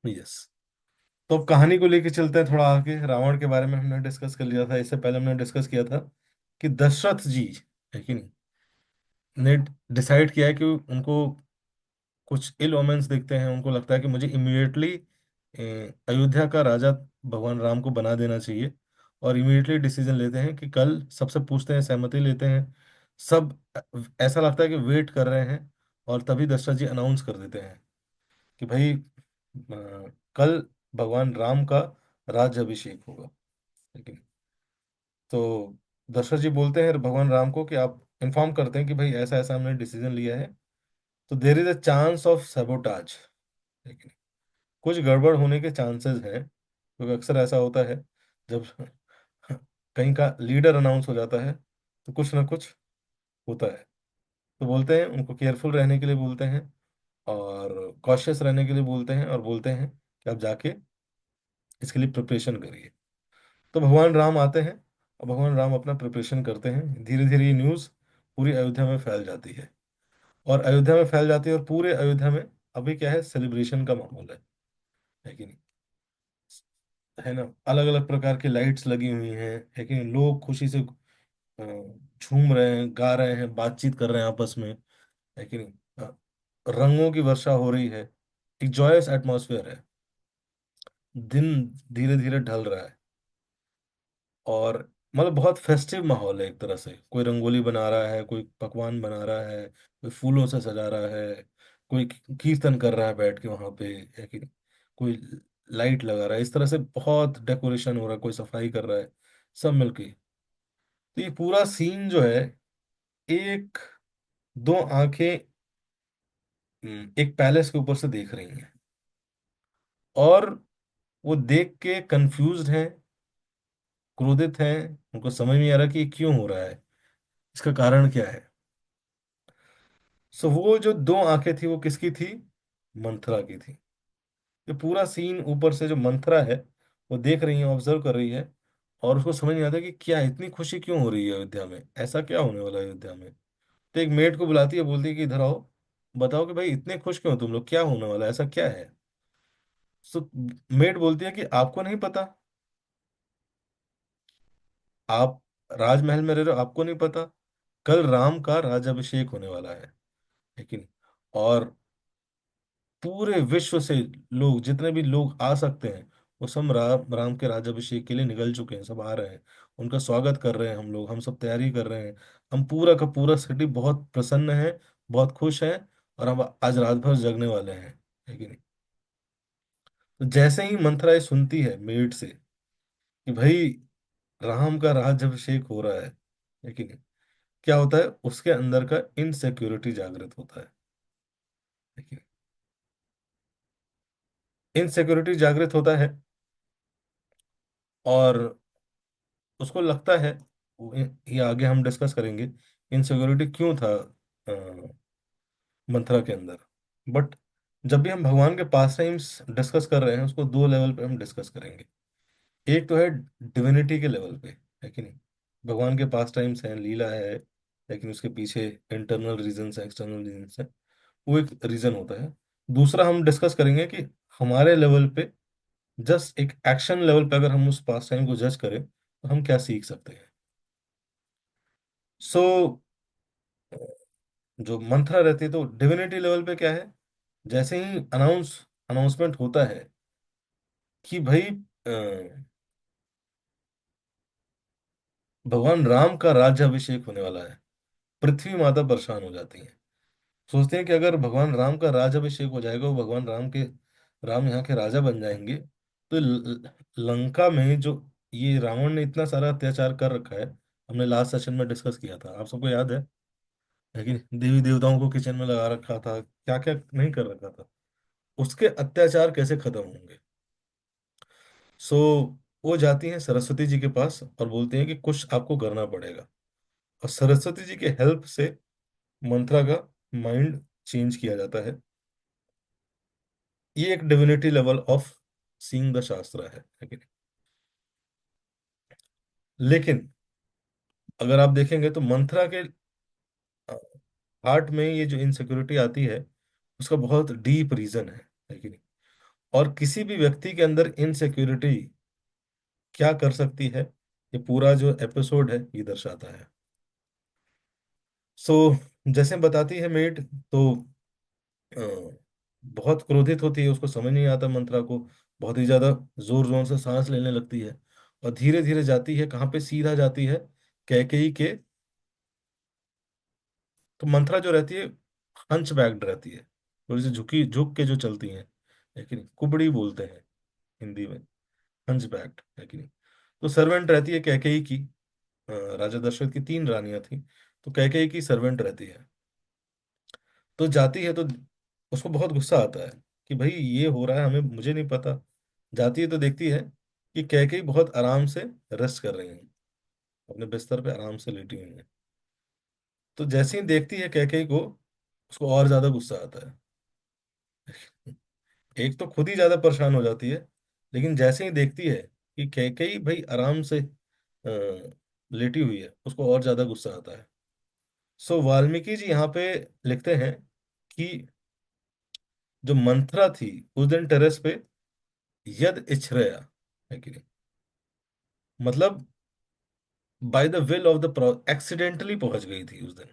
Yes. तो अब कहानी को लेके चलते हैं थोड़ा आगे। रावण के बारे में हमने डिस्कस कर लिया था, इससे पहले हमने डिस्कस किया था कि दशरथ जी, है कि नहीं, ने डिसाइड किया है कि उनको कुछ इल ओमेंस दिखते हैं, उनको लगता है कि मुझे इमीडिएटली अयोध्या का राजा भगवान राम को बना देना चाहिए। और इमीडिएटली डिसीजन लेते हैं कि कल सबसे पूछते हैं, सहमति लेते हैं सब। ऐसा लगता है कि वेट कर रहे हैं, और तभी दशरथ जी अनाउंस कर देते हैं कि भाई कल भगवान राम का राज्य अभिषेक होगा। लेकिन तो दशरथ जी बोलते हैं भगवान राम को कि आप इन्फॉर्म करते हैं कि भाई ऐसा ऐसा हमने डिसीजन लिया है, तो there is a chance of sabotage. लेकिन कुछ गड़बड़ होने के चांसेस हैं, क्योंकि अक्सर ऐसा होता है जब कहीं का लीडर अनाउंस हो जाता है तो कुछ ना कुछ होता है। तो बोलते हैं, उनको केयरफुल रहने के लिए बोलते हैं, और कॉशियस रहने के लिए बोलते हैं, और बोलते हैं कि आप जाके इसके लिए प्रिपरेशन करिए। तो भगवान राम आते हैं, और भगवान राम अपना प्रिपरेशन करते हैं। धीरे धीरे ये न्यूज़ पूरी अयोध्या में फैल जाती है, और अयोध्या में फैल जाती है, और पूरे अयोध्या में अभी क्या है, सेलिब्रेशन का माहौल है कि नहीं, है ना। अलग अलग प्रकार की लाइट्स लगी हुई हैं, है कि नहीं, लोग खुशी से झूम रहे हैं, गा रहे हैं, बातचीत कर रहे हैं आपस में, है कि नहीं। रंगों की वर्षा हो रही है, एक जॉयस एटमॉस्फेयर है। दिन धीरे धीरे ढल रहा है, और मतलब बहुत फेस्टिव माहौल है एक तरह से। कोई रंगोली बना रहा है, कोई पकवान बना रहा है, कोई फूलों से सजा रहा है, कोई कीर्तन कर रहा है बैठ के वहां पे, है कि नहीं, कोई लाइट लगा रहा है। इस तरह से बहुत डेकोरेशन हो रहा है, कोई सफाई कर रहा है, सब मिलके। तो ये पूरा सीन जो है, एक दो आंखें एक पैलेस के ऊपर से देख रही हैं, और वो देख के कंफ्यूज्ड हैं, क्रोधित हैं। उनको समझ नहीं आ रहा कि ये क्यों हो रहा है, इसका कारण क्या है। सो वो जो दो आंखें थी वो किसकी थी? मंथरा की थी। ये पूरा सीन ऊपर से जो मंथरा है वो देख रही है, ऑब्जर्व कर रही है, और उसको समझ नहीं आता कि क्या इतनी खुशी क्यों हो रही है अयोध्या में, ऐसा क्या होने वाला है अयोध्या में। तो एक मेड को बुलाती है, बोलती है कि इधर आओ, बताओ कि भाई इतने खुश क्यों हो तुम लोग, क्या होने वाला है, ऐसा क्या है। सो मेड बोलती है कि आपको नहीं पता, आप राजमहल में रह रहे हो, आपको नहीं पता, कल राम का राज्याभिषेक होने वाला है। लेकिन और पूरे विश्व से लोग, जितने भी लोग आ सकते हैं, वो सब राम के राज्याभिषेक के लिए निकल चुके हैं, सब आ रहे हैं। उनका स्वागत कर रहे हैं हम लोग, हम सब तैयारी कर रहे हैं। हम पूरा का पूरा सिटी बहुत प्रसन्न है, बहुत खुश है, और हम आज रात भर जगने वाले हैं, है कि नहीं। तो जैसे ही मंथरा ये सुनती है मेड से कि भाई राम का राज्याभिषेक हो रहा है कि नहीं, क्या होता है, उसके अंदर का इनसिक्योरिटी जागृत होता है कि नहीं, इनसिक्योरिटी जागृत होता है। और उसको लगता है, ये आगे हम डिस्कस करेंगे, इनसिक्योरिटी क्यों था मंथरा के अंदर। बट जब भी हम भगवान के पास टाइम्स डिस्कस कर रहे हैं, उसको दो लेवल पे हम डिस्कस करेंगे। एक तो है डिविनिटी के लेवल पे, है कि नहीं, भगवान के पास टाइम्स हैं, लीला है, लेकिन उसके पीछे इंटरनल रीजन है, एक्सटर्नल रीजन है, वो एक रीजन होता है। दूसरा हम डिस्कस करेंगे कि हमारे लेवल पे, जस्ट एक एक्शन लेवल पे, अगर हम उस पास टाइम को जज करें तो हम क्या सीख सकते हैं। सो जो मंत्रा रहती है, तो डिविनिटी लेवल पे क्या है, जैसे ही अनाउंसमेंट होता है कि भाई भगवान राम का राज्याभिषेक होने वाला है, पृथ्वी माता परेशान हो जाती है। सोचते हैं कि अगर भगवान राम का राज्याभिषेक हो जाएगा, वो भगवान राम यहाँ के राजा बन जाएंगे, तो लंका में जो ये रावण ने इतना सारा अत्याचार कर रखा है, हमने लास्ट सेशन में डिस्कस किया था, आप सबको याद है कि देवी देवताओं को किचन में लगा रखा था, क्या क्या नहीं कर रखा था, उसके अत्याचार कैसे खत्म होंगे। सो वो जाती हैं सरस्वती जी के पास, और बोलती हैं कि कुछ आपको करना पड़ेगा। और सरस्वती जी के हेल्प से मंत्रा का माइंड चेंज किया जाता है। ये एक divinity level of seeing the शास्त्र है कि नहीं? लेकिन अगर आप देखेंगे तो मंत्रा के हार्ट में ये जो इनसिक्योरिटी आती है, उसका बहुत डीप रीजन है कि नहीं। और किसी भी व्यक्ति के अंदर इनसिक्योरिटी क्या कर सकती है, ये पूरा जो एपिसोड है ये दर्शाता है। सो जैसे बताती है मेड, तो अ, बहुत क्रोधित होती है, उसको समझ नहीं आता मंत्रा को, बहुत ही ज्यादा जोर जोर से सांस लेने लगती है, और धीरे धीरे जाती है कहाँ पे, सीधा जाती है कैकेयी के। तो मंत्रा जो रहती है हंच बैक्ड रहती है, थोड़ी सी झुकी झुक के जो चलती है, है कि नहीं, कुबड़ी बोलते हैं हिंदी में, हंच बैक्ड, है कि नहीं। तो सर्वेंट रहती है कैकेयी की। राजा दशरथ की तीन रानियां थी, तो कैकेयी की सर्वेंट रहती है। तो जाती है तो उसको बहुत गुस्सा आता है कि भाई ये हो रहा है, हमें मुझे नहीं पता। जाती है तो देखती है कि कैकेयी बहुत आराम से रेस्ट कर रही है, अपने बिस्तर पे आराम से लेटी हुई है। तो जैसे ही देखती है कैकेयी को, उसको और ज्यादा गुस्सा आता है। एक तो खुद ही ज्यादा परेशान हो जाती है, लेकिन जैसे ही देखती है कि कैकेयी भाई आराम से लेटी हुई है, उसको और ज्यादा गुस्सा आता है। सो वाल्मीकि जी यहाँ पे लिखते हैं कि जो मंथरा थी उस दिन टेरेस पे यद इच्छ्रया, है कि नहीं, मतलब by the will of the accidentally पहुंच गई थी उस दिन,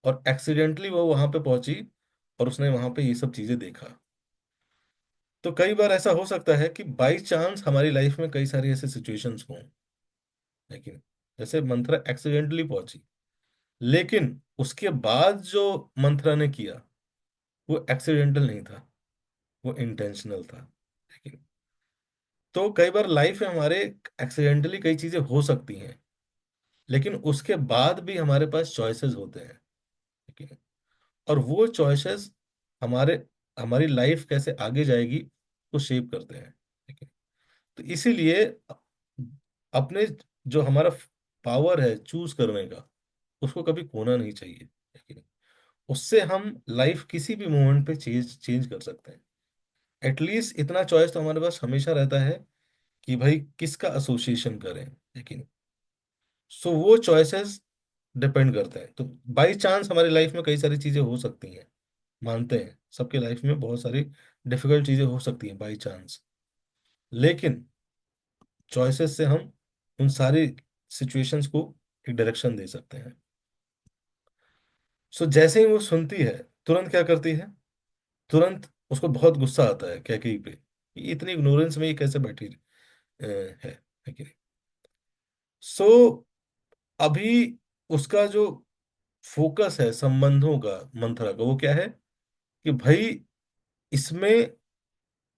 और एक्सीडेंटली वो वहां पे पहुंची, और उसने वहां पे ये सब चीजें देखा। तो कई बार ऐसा हो सकता है कि बाई चांस हमारी लाइफ में कई सारी ऐसे सिचुएशंस हों, है कि नहीं। जैसे मंथरा एक्सीडेंटली पहुंची, लेकिन उसके बाद जो मंथरा ने किया वो एक्सीडेंटल नहीं था, वो इंटेंशनल था, है कि नहीं। तो कई बार लाइफ में हमारे एक्सीडेंटली कई चीजें हो सकती हैं, लेकिन उसके बाद भी हमारे पास चॉइसेस होते हैं, ठीक है। और वो चॉइसेस हमारे हमारी लाइफ कैसे आगे जाएगी वो शेप करते हैं, ठीक है। तो इसीलिए अपने जो हमारा पावर है चूज करने का, उसको कभी खोना नहीं चाहिए, है कि नहीं। उससे हम लाइफ किसी भी मोमेंट पे चेंज चेंज कर सकते हैं। एटलीस्ट इतना चॉइस तो हमारे पास हमेशा रहता है कि भाई किसका एसोसिएशन करें, है कि नहीं। सो वो चॉइसेस डिपेंड करते हैं। तो बाई चांस हमारी लाइफ में कई सारी चीजें हो सकती हैं, मानते हैं सबके लाइफ में बहुत सारी डिफिकल्ट चीजें हो सकती हैं बाई चांस, लेकिन चॉइसेस से हम उन सारी सिचुएशंस को एक डायरेक्शन दे सकते हैं। सो जैसे ही वो सुनती है, तुरंत क्या करती है, तुरंत उसको बहुत गुस्सा आता है कैकेयी पे, कि इतनी इग्नोरेंस में ये कैसे बैठी है कि नहीं। सो अभी उसका जो फोकस है संबंधों का, मंथरा का, वो क्या है कि भाई इसमें,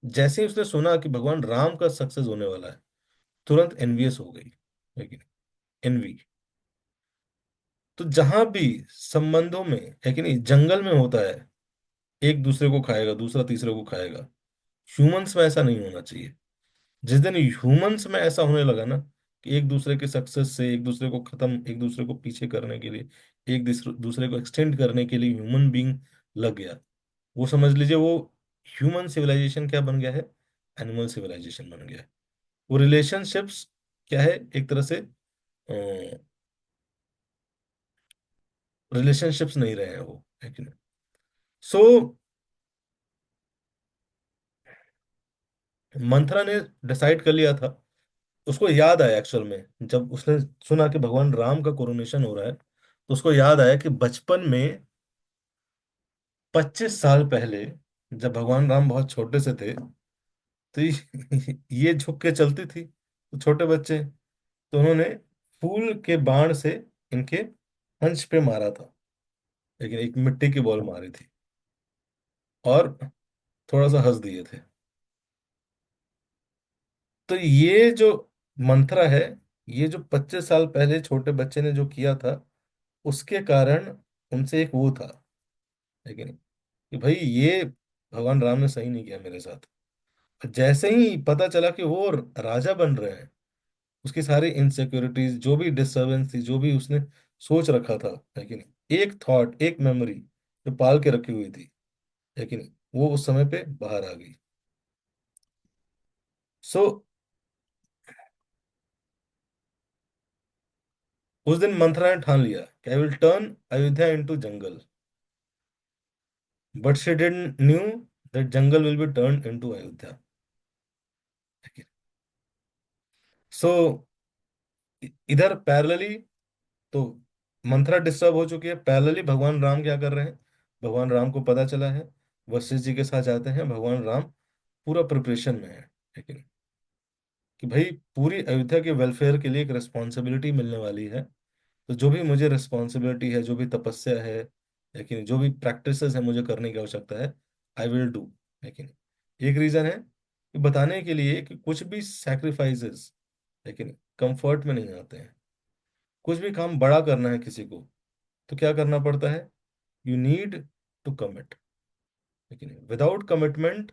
जैसे ही उसने सुना कि भगवान राम का सक्सेस होने वाला है, तुरंत एनवियस हो गई, है कि नहीं, एनवी। तो जहां भी संबंधों में, है कि नहीं, जंगल में होता है, एक दूसरे को खाएगा, दूसरा तीसरे को खाएगा, ह्यूमंस में ऐसा नहीं होना चाहिए। जिस दिन ह्यूमंस में ऐसा होने लगा ना, कि एक दूसरे के सक्सेस से, एक दूसरे को खत्म, एक दूसरे को पीछे करने के लिए, एक दूसरे को एक्सटेंड करने के लिए ह्यूमन बीइंग लग गया, वो समझ लीजिए वो ह्यूमन सिविलाइजेशन क्या बन गया है, एनिमल सिविलाइजेशन बन गया है। वो रिलेशनशिप्स क्या है, एक तरह से रिलेशनशिप्स नहीं रहे हैं वो, है कि नहीं। सो मंथरा ने डिसाइड कर लिया था, उसको याद आया एक्चुअल में, जब उसने सुना कि भगवान राम का कोरोनेशन हो रहा है, तो उसको याद आया कि बचपन में 25 साल पहले, जब भगवान राम बहुत छोटे से थे, तो ये झुक के चलती थी, तो छोटे बच्चे, तो उन्होंने फूल के बाण से इनके हंस पे मारा था, लेकिन एक मिट्टी की बॉल मारी थी, और थोड़ा सा हंस दिए थे। तो ये जो मंत्रा है, ये जो 25 साल पहले छोटे बच्चे ने जो किया था, उसके कारण उनसे एक वो था, लेकिन कि भाई ये भगवान राम ने सही नहीं किया मेरे साथ। जैसे ही पता चला कि वो राजा बन रहे हैं, उसकी सारी इनसिक्योरिटीज, जो भी डिस्टर्बेंस थी, जो भी उसने सोच रखा था, है कि नहीं, एक थॉट, एक मेमोरी जो पाल के रखी हुई थी, है कि नहीं, वो उस समय पे बाहर आ गई। सो उस दिन मंथरा ने ठान लिया कि I will turn Ayodhya into jungle, but she didn't knew that jungle will be turn into Ayodhya. So इधर पैरेलली, तो मंथरा डिस्टर्ब हो चुकी है, पैरेलली भगवान राम क्या कर रहे हैं, भगवान राम को पता चला है, वशिष्ठ जी के साथ जाते हैं, भगवान राम पूरा प्रिपरेशन में है, लेकिन कि भाई पूरी अयोध्या के वेलफेयर के लिए एक रिस्पॉन्सिबिलिटी मिलने वाली है, तो जो भी मुझे रिस्पॉन्सिबिलिटी है, जो भी तपस्या है, लेकिन जो भी प्रैक्टिसेस है मुझे करने की आवश्यकता है, आई विल डू। लेकिन एक रीजन है कि बताने के लिए कि कुछ भी सैक्रिफाइसेस लेकिन कंफर्ट में नहीं आते हैं। कुछ भी काम बड़ा करना है किसी को, तो क्या करना पड़ता है, यू नीड टू कमिट। लेकिन विदाउट कमिटमेंट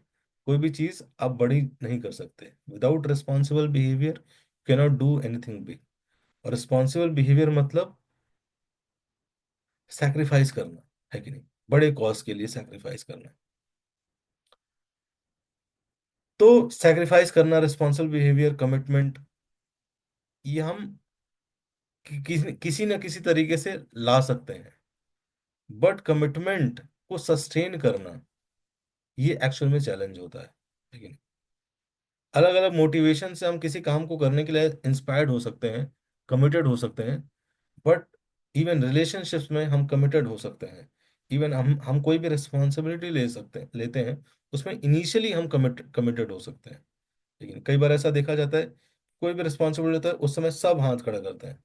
कोई भी चीज आप बड़ी नहीं कर सकते। Without responsible behaviour cannot do anything big. और रिस्पॉन्सिबल बिहेवियर मतलब सैक्रिफाइस करना, है कि नहीं, बड़े कॉज के लिए सैक्रिफाइस करना। तो सैक्रिफाइस करना, रिस्पॉन्सिबल बिहेवियर, कमिटमेंट, ये हम किसी न किसी तरीके से ला सकते हैं। बट कमिटमेंट को सस्टेन करना, ये एक्चुअल में चैलेंज होता है, लेकिन अलग अलग मोटिवेशन से हम किसी काम को करने के लिए इंस्पायर्ड हो सकते हैं, कमिटेड हो सकते हैं। बट इवन रिलेशनशिप्स में हम कमिटेड हो सकते हैं। इवन हम कोई भी रिस्पॉन्सिबिलिटी लेते हैं, उसमें इनिशियली हम कमिटेड हो सकते हैं। लेकिन कई बार ऐसा देखा जाता है, कोई भी रिस्पॉन्सिबिलिटी होता है उस समय सब हाथ खड़ा करते हैं,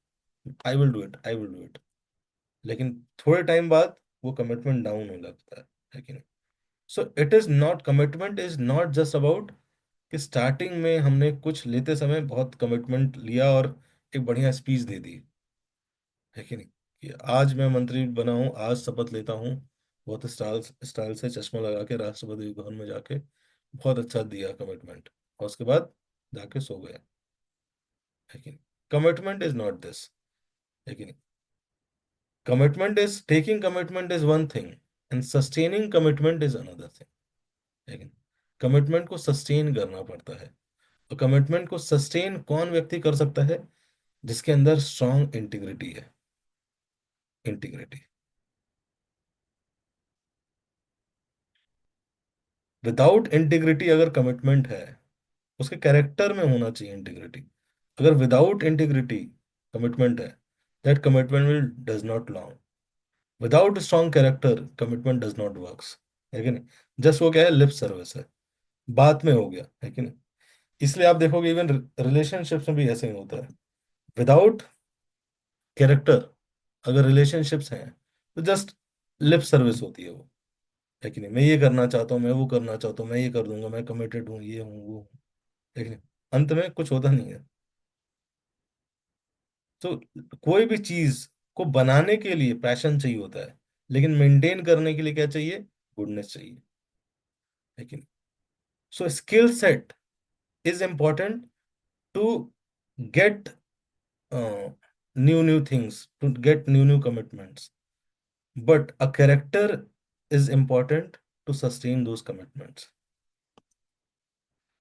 I will do it, I will do it. लेकिन थोड़े टाइम बाद वो कमिटमेंट डाउन होने लगता है कि नहीं। So it is not, commitment is not just about कि स्टार्टिंग में हमने कुछ लेते समय बहुत कमिटमेंट लिया और एक बढ़िया स्पीच दे दी, है कि नहीं, कि आज मैं मंत्री बना हूँ, आज शपथ लेता हूँ, बहुत स्टाइल स्टाइल से चश्मा लगा के राष्ट्रपति भवन में जाके बहुत अच्छा दिया कमिटमेंट, और उसके बाद जाके सो गए, है कि नहीं। कमिटमेंट इज नॉट दिस, है कि नहीं। Commitment is, taking commitment is one thing and sustaining commitment is another thing. लेकिन कमिटमेंट को सस्टेन करना पड़ता है। तो कमिटमेंट को सस्टेन कौन व्यक्ति कर सकता है, जिसके अंदर स्ट्रांग इंटीग्रिटी है। इंटीग्रिटी, विदाउट इंटीग्रिटी अगर कमिटमेंट है, उसके कैरेक्टर में होना चाहिए इंटीग्रिटी। अगर विदाउट इंटीग्रिटी कमिटमेंट है, that commitment will does not long. Without strong character commitment does not works, है कि नहीं। जस्ट वो क्या है, लिप सर्विस है, बात में हो गया, है कि नहीं। इसलिए आप देखोगे इवन रिलेशनशिप्स में भी ऐसे ही होता है। विदाउट कैरेक्टर अगर रिलेशनशिप्स हैं, तो जस्ट लिप सर्विस होती है वो, है कि नहीं। मैं ये करना चाहता हूँ, मैं वो करना चाहता हूँ, मैं ये कर दूंगा, मैं कमिटेड हूँ, ये हूँ वो हूँ, लेकिन अंत में कुछ होता नहीं है। तो कोई भी चीज को बनाने के लिए पैशन चाहिए होता है, लेकिन मेंटेन करने के लिए क्या चाहिए, गुडनेस चाहिए, लेकिन so skill set is important to get new new things, to get new new commitments, but a character is important to sustain those commitments.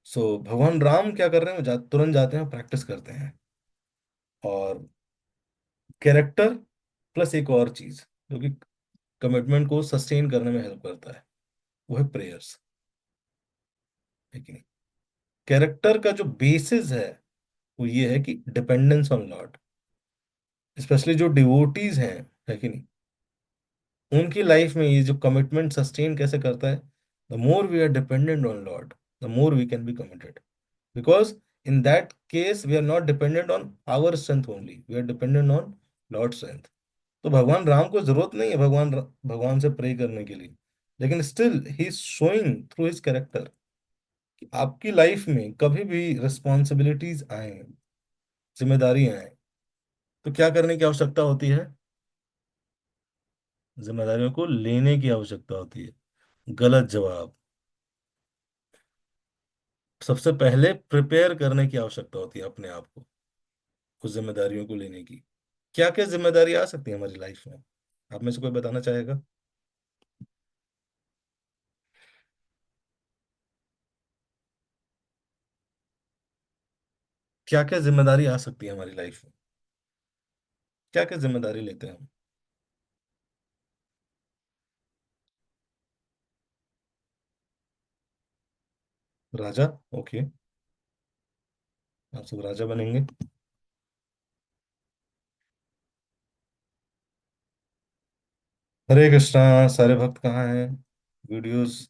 So Bhagwan Ram क्या कर रहे हैं, वो तुरंत जाते हैं, प्रैक्टिस करते हैं। और कैरेक्टर प्लस एक और चीज जो कि कमिटमेंट को सस्टेन करने में हेल्प करता है, वो है प्रेयर्स, है कि नहीं। कैरेक्टर का जो बेसिस है वो ये है कि डिपेंडेंस ऑन लॉर्ड। स्पेशली जो डिवोटीज हैं, है कि नहीं, उनकी लाइफ में ये जो कमिटमेंट सस्टेन कैसे करता है, the more we are dependent on lord, the more we can be committed. Because in that case we are not dependent on our strength only, we are dependent on lord strength. तो भगवान राम को जरूरत नहीं है भगवान से pray करने के लिए, लेकिन still he is showing through his character कि आपकी लाइफ में कभी भी रिस्पॉन्सिबिलिटीज आए, जिम्मेदारी आए, तो क्या करने की आवश्यकता होती है, जिम्मेदारियों को लेने की आवश्यकता होती है। गलत जवाब, सबसे पहले प्रिपेयर करने की आवश्यकता होती है अपने आप को उस जिम्मेदारियों को लेने की। क्या क्या जिम्मेदारी आ सकती है हमारी लाइफ में, आप में से कोई बताना चाहेगा। क्या क्या जिम्मेदारी आ सकती है हमारी लाइफ में, क्या क्या जिम्मेदारी लेते हैं हम। राजा। ओके। आप सब राजा बनेंगे। हरे कृष्णा। सारे भक्त कहाँ हैं? वीडियोस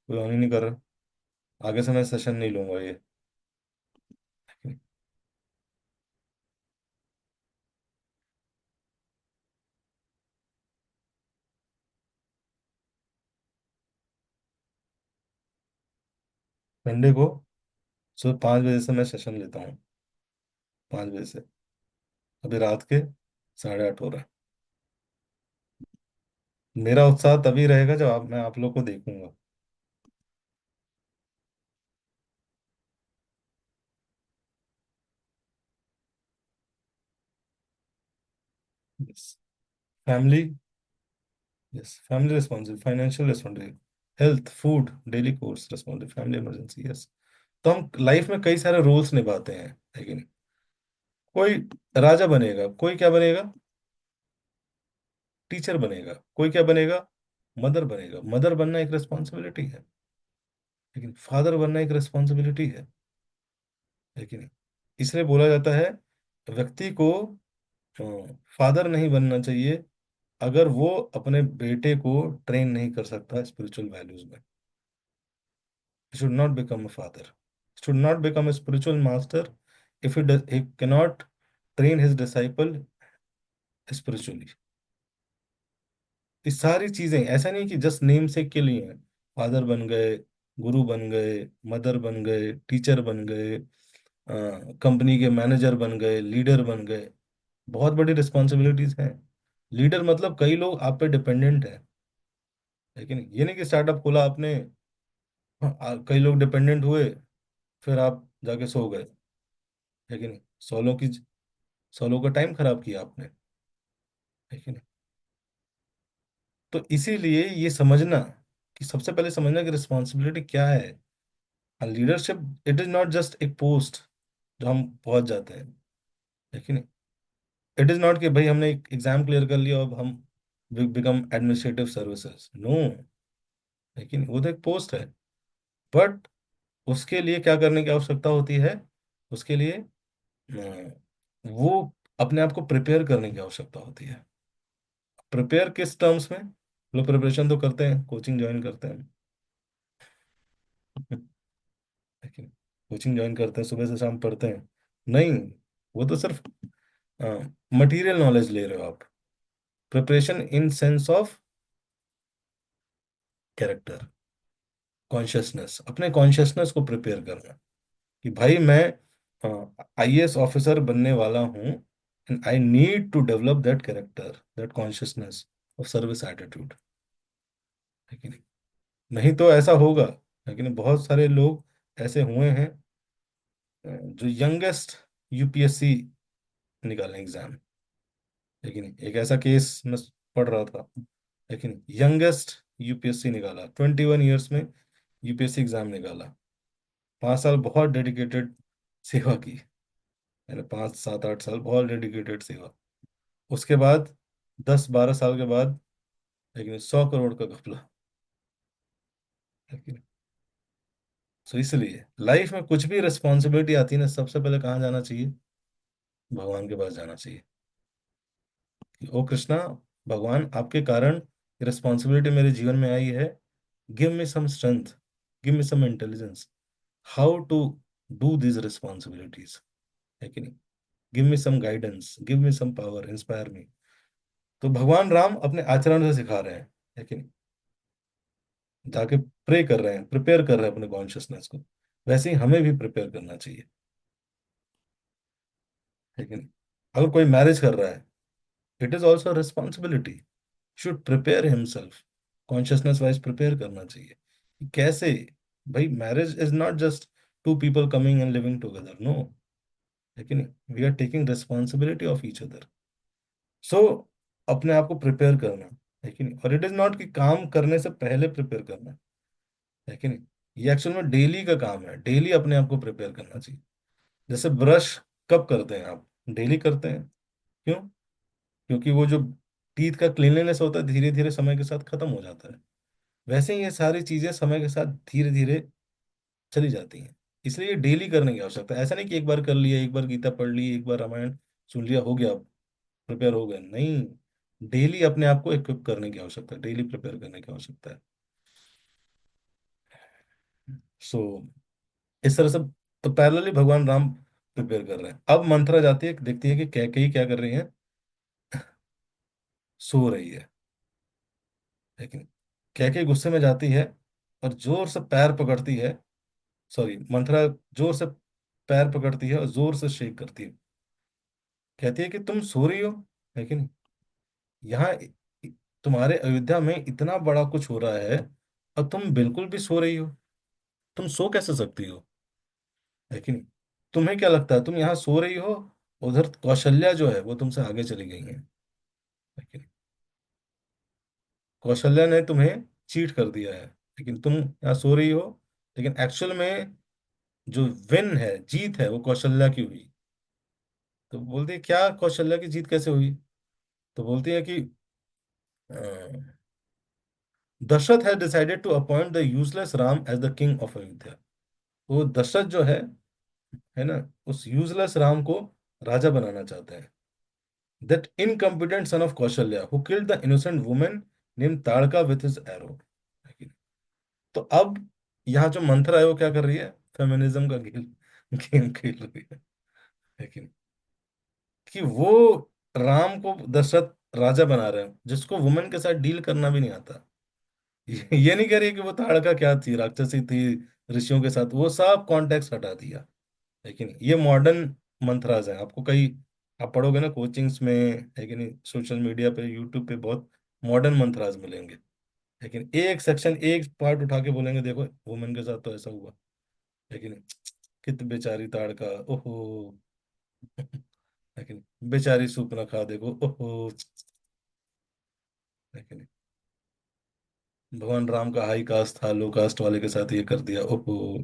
कोई ऑन ही नहीं कर रहा। आगे से मैं सेशन नहीं लूंगा ये। मंडे को सुबह 5 बजे से मैं सेशन लेता हूँ। 5 बजे से। अभी रात के 8:30 हो रहा है। मेरा उत्साह तभी रहेगा जब मैं आप लोग को देखूंगा। Yes. Family. Yes, family responsible, financial responsible, health, food, daily course responsible, family emergency. Yes. तो हम लाइफ में कई सारे रोल्स निभाते हैं, है कि नहीं? कोई राजा बनेगा, कोई क्या बनेगा? टीचर बनेगा, कोई क्या बनेगा? मदर बनेगा। मदर बनना एक रिस्पॉन्सिबिलिटी है, लेकिन फादर बनना एक रिस्पॉन्सिबिलिटी है कि नहीं? इसलिए बोला जाता है व्यक्ति को फादर नहीं बनना चाहिए अगर वो अपने बेटे को ट्रेन नहीं कर सकता स्पिरिचुअल वैल्यूज में। Should not become a father, should not become a spiritual master if he cannot train his disciple spiritually। ये सारी चीजें ऐसा नहीं कि जस्ट नेम से के लिए हैं। फादर बन गए, गुरु बन गए, मदर बन गए, टीचर बन गए, कंपनी के मैनेजर बन गए, लीडर बन गए। बहुत बड़ी रिस्पॉन्सिबिलिटीज हैं। लीडर मतलब कई लोग आप पे डिपेंडेंट हैं, लेकिन ये नहीं कि स्टार्टअप खोला आपने, कई लोग डिपेंडेंट हुए, फिर आप जाके सो गए, लेकिन सोलों का टाइम खराब किया आपने, है कि नहीं? तो इसीलिए ये समझना कि सबसे पहले समझना कि रिस्पॉन्सिबिलिटी क्या है। Leadership it is not just एक पोस्ट जो हम पहुंच जाते हैं, है कि नहीं? इट इज नॉट कि भाई हमने एक एग्जाम क्लियर कर लिया अब हम बिकम एडमिनिस्ट्रेटिव सर्विसेज, नो। है कि नहीं? वो तो एक पोस्ट है। बट उसके लिए क्या करने की आवश्यकता होती है? उसके लिए वो अपने आप को प्रिपेयर करने की आवश्यकता होती है। प्रिपेयर किस टर्म्स में? लोग प्रिपरेशन तो करते हैं, कोचिंग ज्वाइन करते हैं। लेकिन कोचिंग ज्वाइन करते हैं, सुबह से शाम पढ़ते हैं, नहीं। वो तो सिर्फ मटेरियल नॉलेज ले रहे हो आप। Preparation in sense of character, consciousness, अपने कॉन्शियसनेस को प्रिपेयर करना कि भाई मैं आईएएस ऑफिसर बनने वाला हूँ, and I need to develop that character, that consciousness of service attitude, है कि नहीं? नहीं तो ऐसा होगा, लेकिन बहुत सारे लोग ऐसे हुए हैं जो यंगेस्ट यूपीएससी निकालें एग्जाम, लेकिन एक ऐसा केस मैं पढ़ रहा था, लेकिन यंगेस्ट यूपीएससी निकाला, 21 ईयर्स में यूपीएससी एग्जाम निकाला। 5 साल बहुत डेडिकेटेड सेवा की, मैंने 5 7 8 साल बहुत डेडिकेटेड सेवा। उसके बाद 10 12 साल के बाद, लेकिन 100 करोड़ का घपला, लेकिन सो इसलिए लाइफ में कुछ भी रिस्पॉन्सिबिलिटी आती है ना, सबसे पहले कहाँ जाना चाहिए? भगवान के पास जाना चाहिए कि ओ कृष्णा, भगवान आपके कारण रिस्पॉन्सिबिलिटी मेरे जीवन में आई है। Give me some strength, give me some intelligence, how to do this responsibilities, है कि नहीं? Give me some guidance, give me some power, inspire me. तो भगवान राम अपने आचरण से सिखा रहे हैं, है कि नहीं? जाके प्रे कर रहे हैं, प्रिपेयर कर रहे हैं अपने कॉन्शियसनेस को। वैसे ही हमें भी प्रिपेयर करना चाहिए, है कि नहीं? अगर कोई मैरिज कर रहा है, it is also responsibility, should prepare himself, consciousness wise prepare करना चाहिए कि कैसे। भाई marriage is not just two people coming and living together, no, है कि नहीं? We are taking responsibility of each other. So अपने आप को प्रिपेयर करना, है कि नहीं? और इट इज नॉट कि काम करने से पहले प्रिपेयर करना, है कि नहीं? ये एक्चुअल में डेली का काम है, डेली अपने आप को प्रिपेयर करना चाहिए। जैसे ब्रश कब करते हैं आप? डेली करते हैं। क्यों? क्योंकि वो जो टीथ का क्लीनलीनेस होता है धीरे धीरे समय के साथ खत्म हो जाता है। वैसे ही ये सारी चीजें समय के साथ धीरे धीरे चली जाती हैं। इसलिए ये डेली करने की आवश्यकता है। ऐसा नहीं कि एक बार कर लिया, एक बार गीता पढ़ ली, एक बार रामायण सुन लिया, हो गया, प्रिपेयर हो गए, नहीं। डेली अपने आप को इक्विप करने की आवश्यकता है, डेली प्रिपेयर करने की आवश्यकता है। सो इस तरह से तो पैरेलली भगवान राम प्रिपेयर कर रहे हैं। अब मंथरा जाती है, देखती है कि कैकेयी क्या कर रही है, सो रही है। लेकिन कैकेयी गुस्से में जाती है और जोर से पैर पकड़ती है, सॉरी, मंथरा जोर से पैर पकड़ती है और जोर से शेक करती है। कहती है कि तुम सो रही हो, है कि नहीं? यहाँ तुम्हारे अयोध्या में इतना बड़ा कुछ हो रहा है और तुम बिल्कुल भी सो रही हो? तुम सो कैसे सकती हो, है कि नहीं? तुम्हें क्या लगता है तुम यहाँ सो रही हो, उधर कौशल्या जो है वो तुमसे आगे चली गई है कि नहीं? कौशल्या ने तुम्हें चीट कर दिया है, लेकिन तुम यहाँ सो रही हो। लेकिन एक्चुअल में जो विन है, जीत है, वो कौशल्या की हुई। तो बोलती है क्या, कौशल्या की जीत कैसे हुई? तो बोलती है कि Dasharath has decided to appoint the useless Ram as the king of Ayodhya. वो दशरथ जो है ना, उस यूजलेस राम को राजा बनाना चाहते हैं। That incompetent son of Kaushalya who killed the innocent women name Tadaka with his arrow. तो अब यहाँ जो मंथरा है वो क्या कर रही है, फेमिनिज्म का गेम गेम खेल रही है कि नहीं? कि वो राम को दशरथ राजा बना रहे हैं जिसको वुमेन के साथ डील करना भी नहीं आता। ये नहीं कह रही कि वो ताड़का क्या थी, राक्षसी थी, ऋषियों के साथ, वो सब कॉन्टेक्स्ट हटा दिया। लेकिन ये मॉडर्न मंथराज हैं, आपको कई, आप पढ़ोगे ना कोचिंग्स में, है कि नहीं, सोशल मीडिया पे, यूट्यूब पे बहुत मॉडर्न मंथराज मिलेंगे। लेकिन एक सेक्शन, एक पार्ट उठा के बोलेंगे देखो वुमेन के साथ तो ऐसा हुआ। लेकिन कित बेचारी ताड़का, ओहो। लेकिन बेचारी सूप ना खा, देखो ओहो। लेकिन भगवान राम का हाई कास्ट था, लो कास्ट वाले के साथ ये कर दिया, ओहो।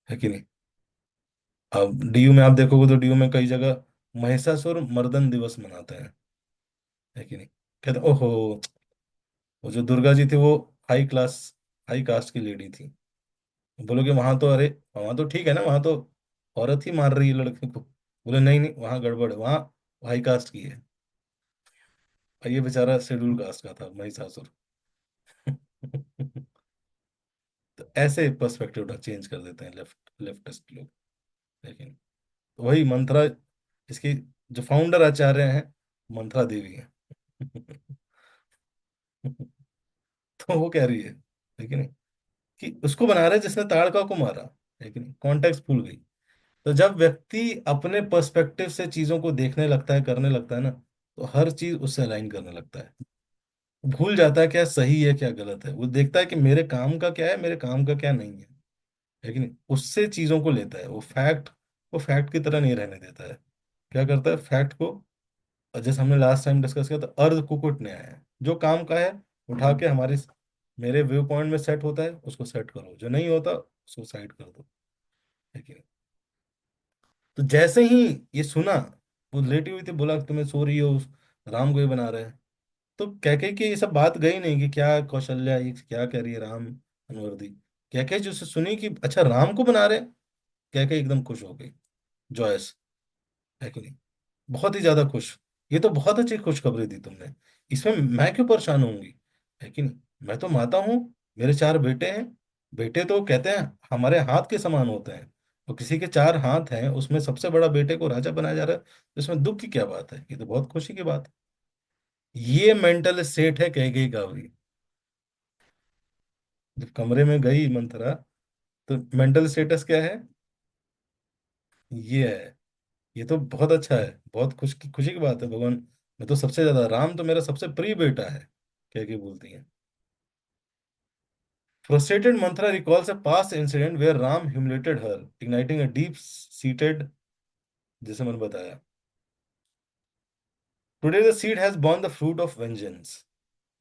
है कि नहीं? अब डीयू में आप देखोगे तो डीयू में कई जगह महिषासुर मर्दन दिवस मनाते हैं, है कि नहीं? कहते ओहो, वो जो दुर्गा जी थी वो हाई क्लास, हाई कास्ट की लेडी थी। बोलोगे वहां तो, अरे वहां तो ठीक है ना, वहां तो औरत ही मार रही है लड़के को। बोले नहीं नहीं, वहां गड़बड़ है, वहां हाई कास्ट की है। और ये बेचारा शेड्यूल कास्ट का था महिषासुर। तो ऐसे पर्सपेक्टिव चेंज कर देते हैं लेफ्टिस्ट लोग। लेकिन वही मंत्रा, इसकी जो फाउंडर आचार्य हैं, मंत्रा देवी हैं। तो वो कह रही है, लेकिन कि उसको बना रहे जिसने ताड़का को मारा, लेकिन कॉन्टेक्स्ट भूल गई। तो जब व्यक्ति अपने पर्सपेक्टिव से चीजों को देखने लगता है, करने लगता है ना, तो हर चीज उससे अलाइन करने लगता है। भूल जाता है क्या सही है क्या गलत है, वो देखता है कि मेरे काम का क्या है, मेरे काम का क्या नहीं है। लेकिन उससे चीजों को लेता है, वो फैक्ट की तरह नहीं रहने देता है। क्या करता है, फैक्ट को, जैसे हमने लास्ट टाइम डिस्कस किया, तो अर्ध कुकुट न्याय है, जो काम का है उठा के हमारे, मेरे व्यू पॉइंट में सेट होता है उसको सेट करो, जो नहीं होता उसको साइड कर दो। ठीक है? तो जैसे ही ये सुना, वो लेटी हुई थी, बोला कि तुम्हें सो रही हो, राम को ही बना रहे हैं। तो कह के कि ये सब बात गई नहीं कि क्या कौशल्या ये क्या कह रही है, राम अनवर्दी। कह के जो सुनी कि अच्छा राम को बना रहे हैं, कह के एकदम खुश हो गई, जॉयस, है कि नहीं? बहुत ही ज्यादा खुश। ये तो बहुत अच्छी खुशखबरी दी तुमने, इसमें मैं क्यों परेशान होंगी, है कि नहीं? मैं तो माता हूँ, मेरे चार बेटे हैं। बेटे तो कहते हैं हमारे हाथ के समान होते हैं, तो किसी के चार हाथ हैं, उसमें सबसे बड़ा बेटे को राजा बनाया जा रहा है, तो इसमें दुख की क्या बात है, ये तो बहुत खुशी की बात है। ये मेंटल स्टेट है कह गई का भी। जब कमरे में गई मंथरा, तो मेंटल स्टेटस क्या है, ये है। ये तो बहुत अच्छा है, बहुत खुशी की बात है। भगवान, मैं तो सबसे ज्यादा, राम तो मेरा सबसे प्रिय बेटा है, कह के बोलती है। Frustrated, Manthra recalls a past incident where Ram humiliated her, igniting a deep-seated, जैसे मैंने बताया, today the seed has borne the fruit of vengeance.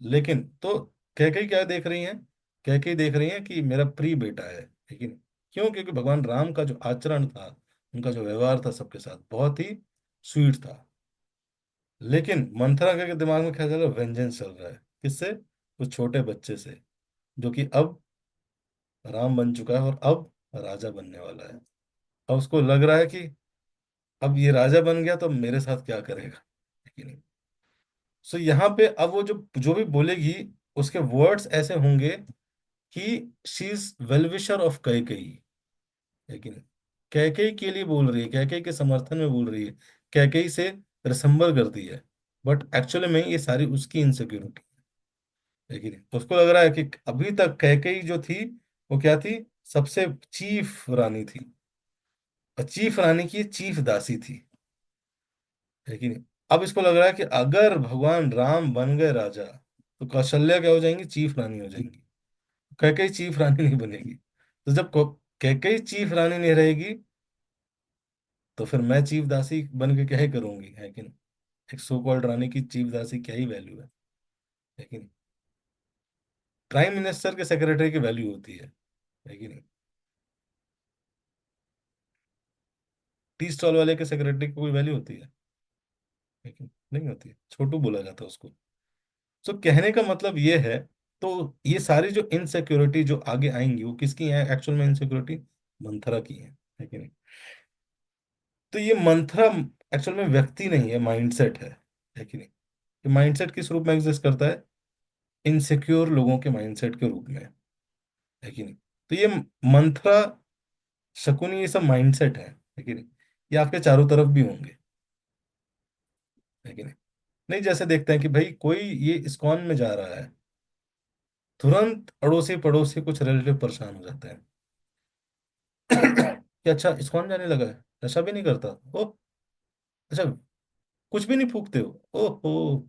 लेकिन तो कैकेयी क्या देख रही हैं, कैकेयी देख रही हैं कि मेरा प्रिय बेटा है, लेकिन क्यों? क्योंकि भगवान राम का जो आचरण था, उनका जो व्यवहार था सबके साथ, बहुत ही स्वीट था। लेकिन मंथरा के दिमाग में क्या चल रहा है, वेंजेंस चल रहा है, किससे? उस छोटे बच्चे से, जो कि अब राम बन चुका है, और अब राजा बनने वाला है। अब उसको लग रहा है कि अब ये राजा बन गया तो मेरे साथ क्या करेगा, है कि नहीं। सो यहाँ पे अब वो जो जो भी बोलेगी, उसके वर्ड्स ऐसे होंगे कि she is well wisher of Kaikeyi, है कि नहीं। कैकेयी के लिए बोल रही है, कैकेयी के समर्थन में बोल रही है, कैकेयी से रिसेंबल करती है। बट एक्चुअली में ये सारी उसकी इनसिक्योरिटी है कि नहीं। उसको लग रहा है कि अभी तक कैकेयी जो थी वो क्या थी, सबसे चीफ रानी थी, और चीफ रानी की चीफ दासी थी, है कि नहीं। अब इसको लग रहा है कि अगर भगवान राम बन गए राजा तो कौशल्या क्या हो जाएंगी, चीफ रानी हो जाएंगी। कैकेयी चीफ रानी नहीं बनेगी। तो जब कैकेयी चीफ रानी नहीं रहेगी तो फिर मैं चीफ दासी बन के क्या ही करूंगी, है कि नहीं। एक सो कॉल्ड रानी की चीफ दासी क्या ही वैल्यू है कि नहीं। प्राइम मिनिस्टर के सेक्रेटरी की वैल्यू होती है कि नहीं। टी स्टॉल वाले के सेक्रेटरी की कोई वैल्यू होती है, लेकिन नहीं होती है, छोटू बोला जाता है उसको। तो कहने का मतलब ये है, तो ये सारी जो इनसिक्योरिटी जो आगे आएंगी वो किसकी है एक्चुअल में, इनसिक्योरिटी मंथरा की है कि नहीं। तो ये मंथरा एक्चुअल में व्यक्ति नहीं है, माइंडसेट है कि नहीं। ये माइंडसेट किस रूप में एग्जिस्ट करता है, इनसिक्योर लोगों के माइंडसेट के रूप में, है कि नहीं। तो ये मंथरा, शकुनी, ये सब माइंडसेट है कि नहीं। ये आपके चारों तरफ भी होंगे, है कि नहीं। नहीं, जैसे देखते हैं कि भाई कोई ये इस्कॉन में जा रहा है, तुरंत अड़ोसी पड़ोसी कुछ रिलेटिव परेशान हो जाते हैं कि अच्छा इस्कॉन जाने लगा है, नशा भी नहीं करता, ओ अच्छा, कुछ भी नहीं फूकते हो, ओहो,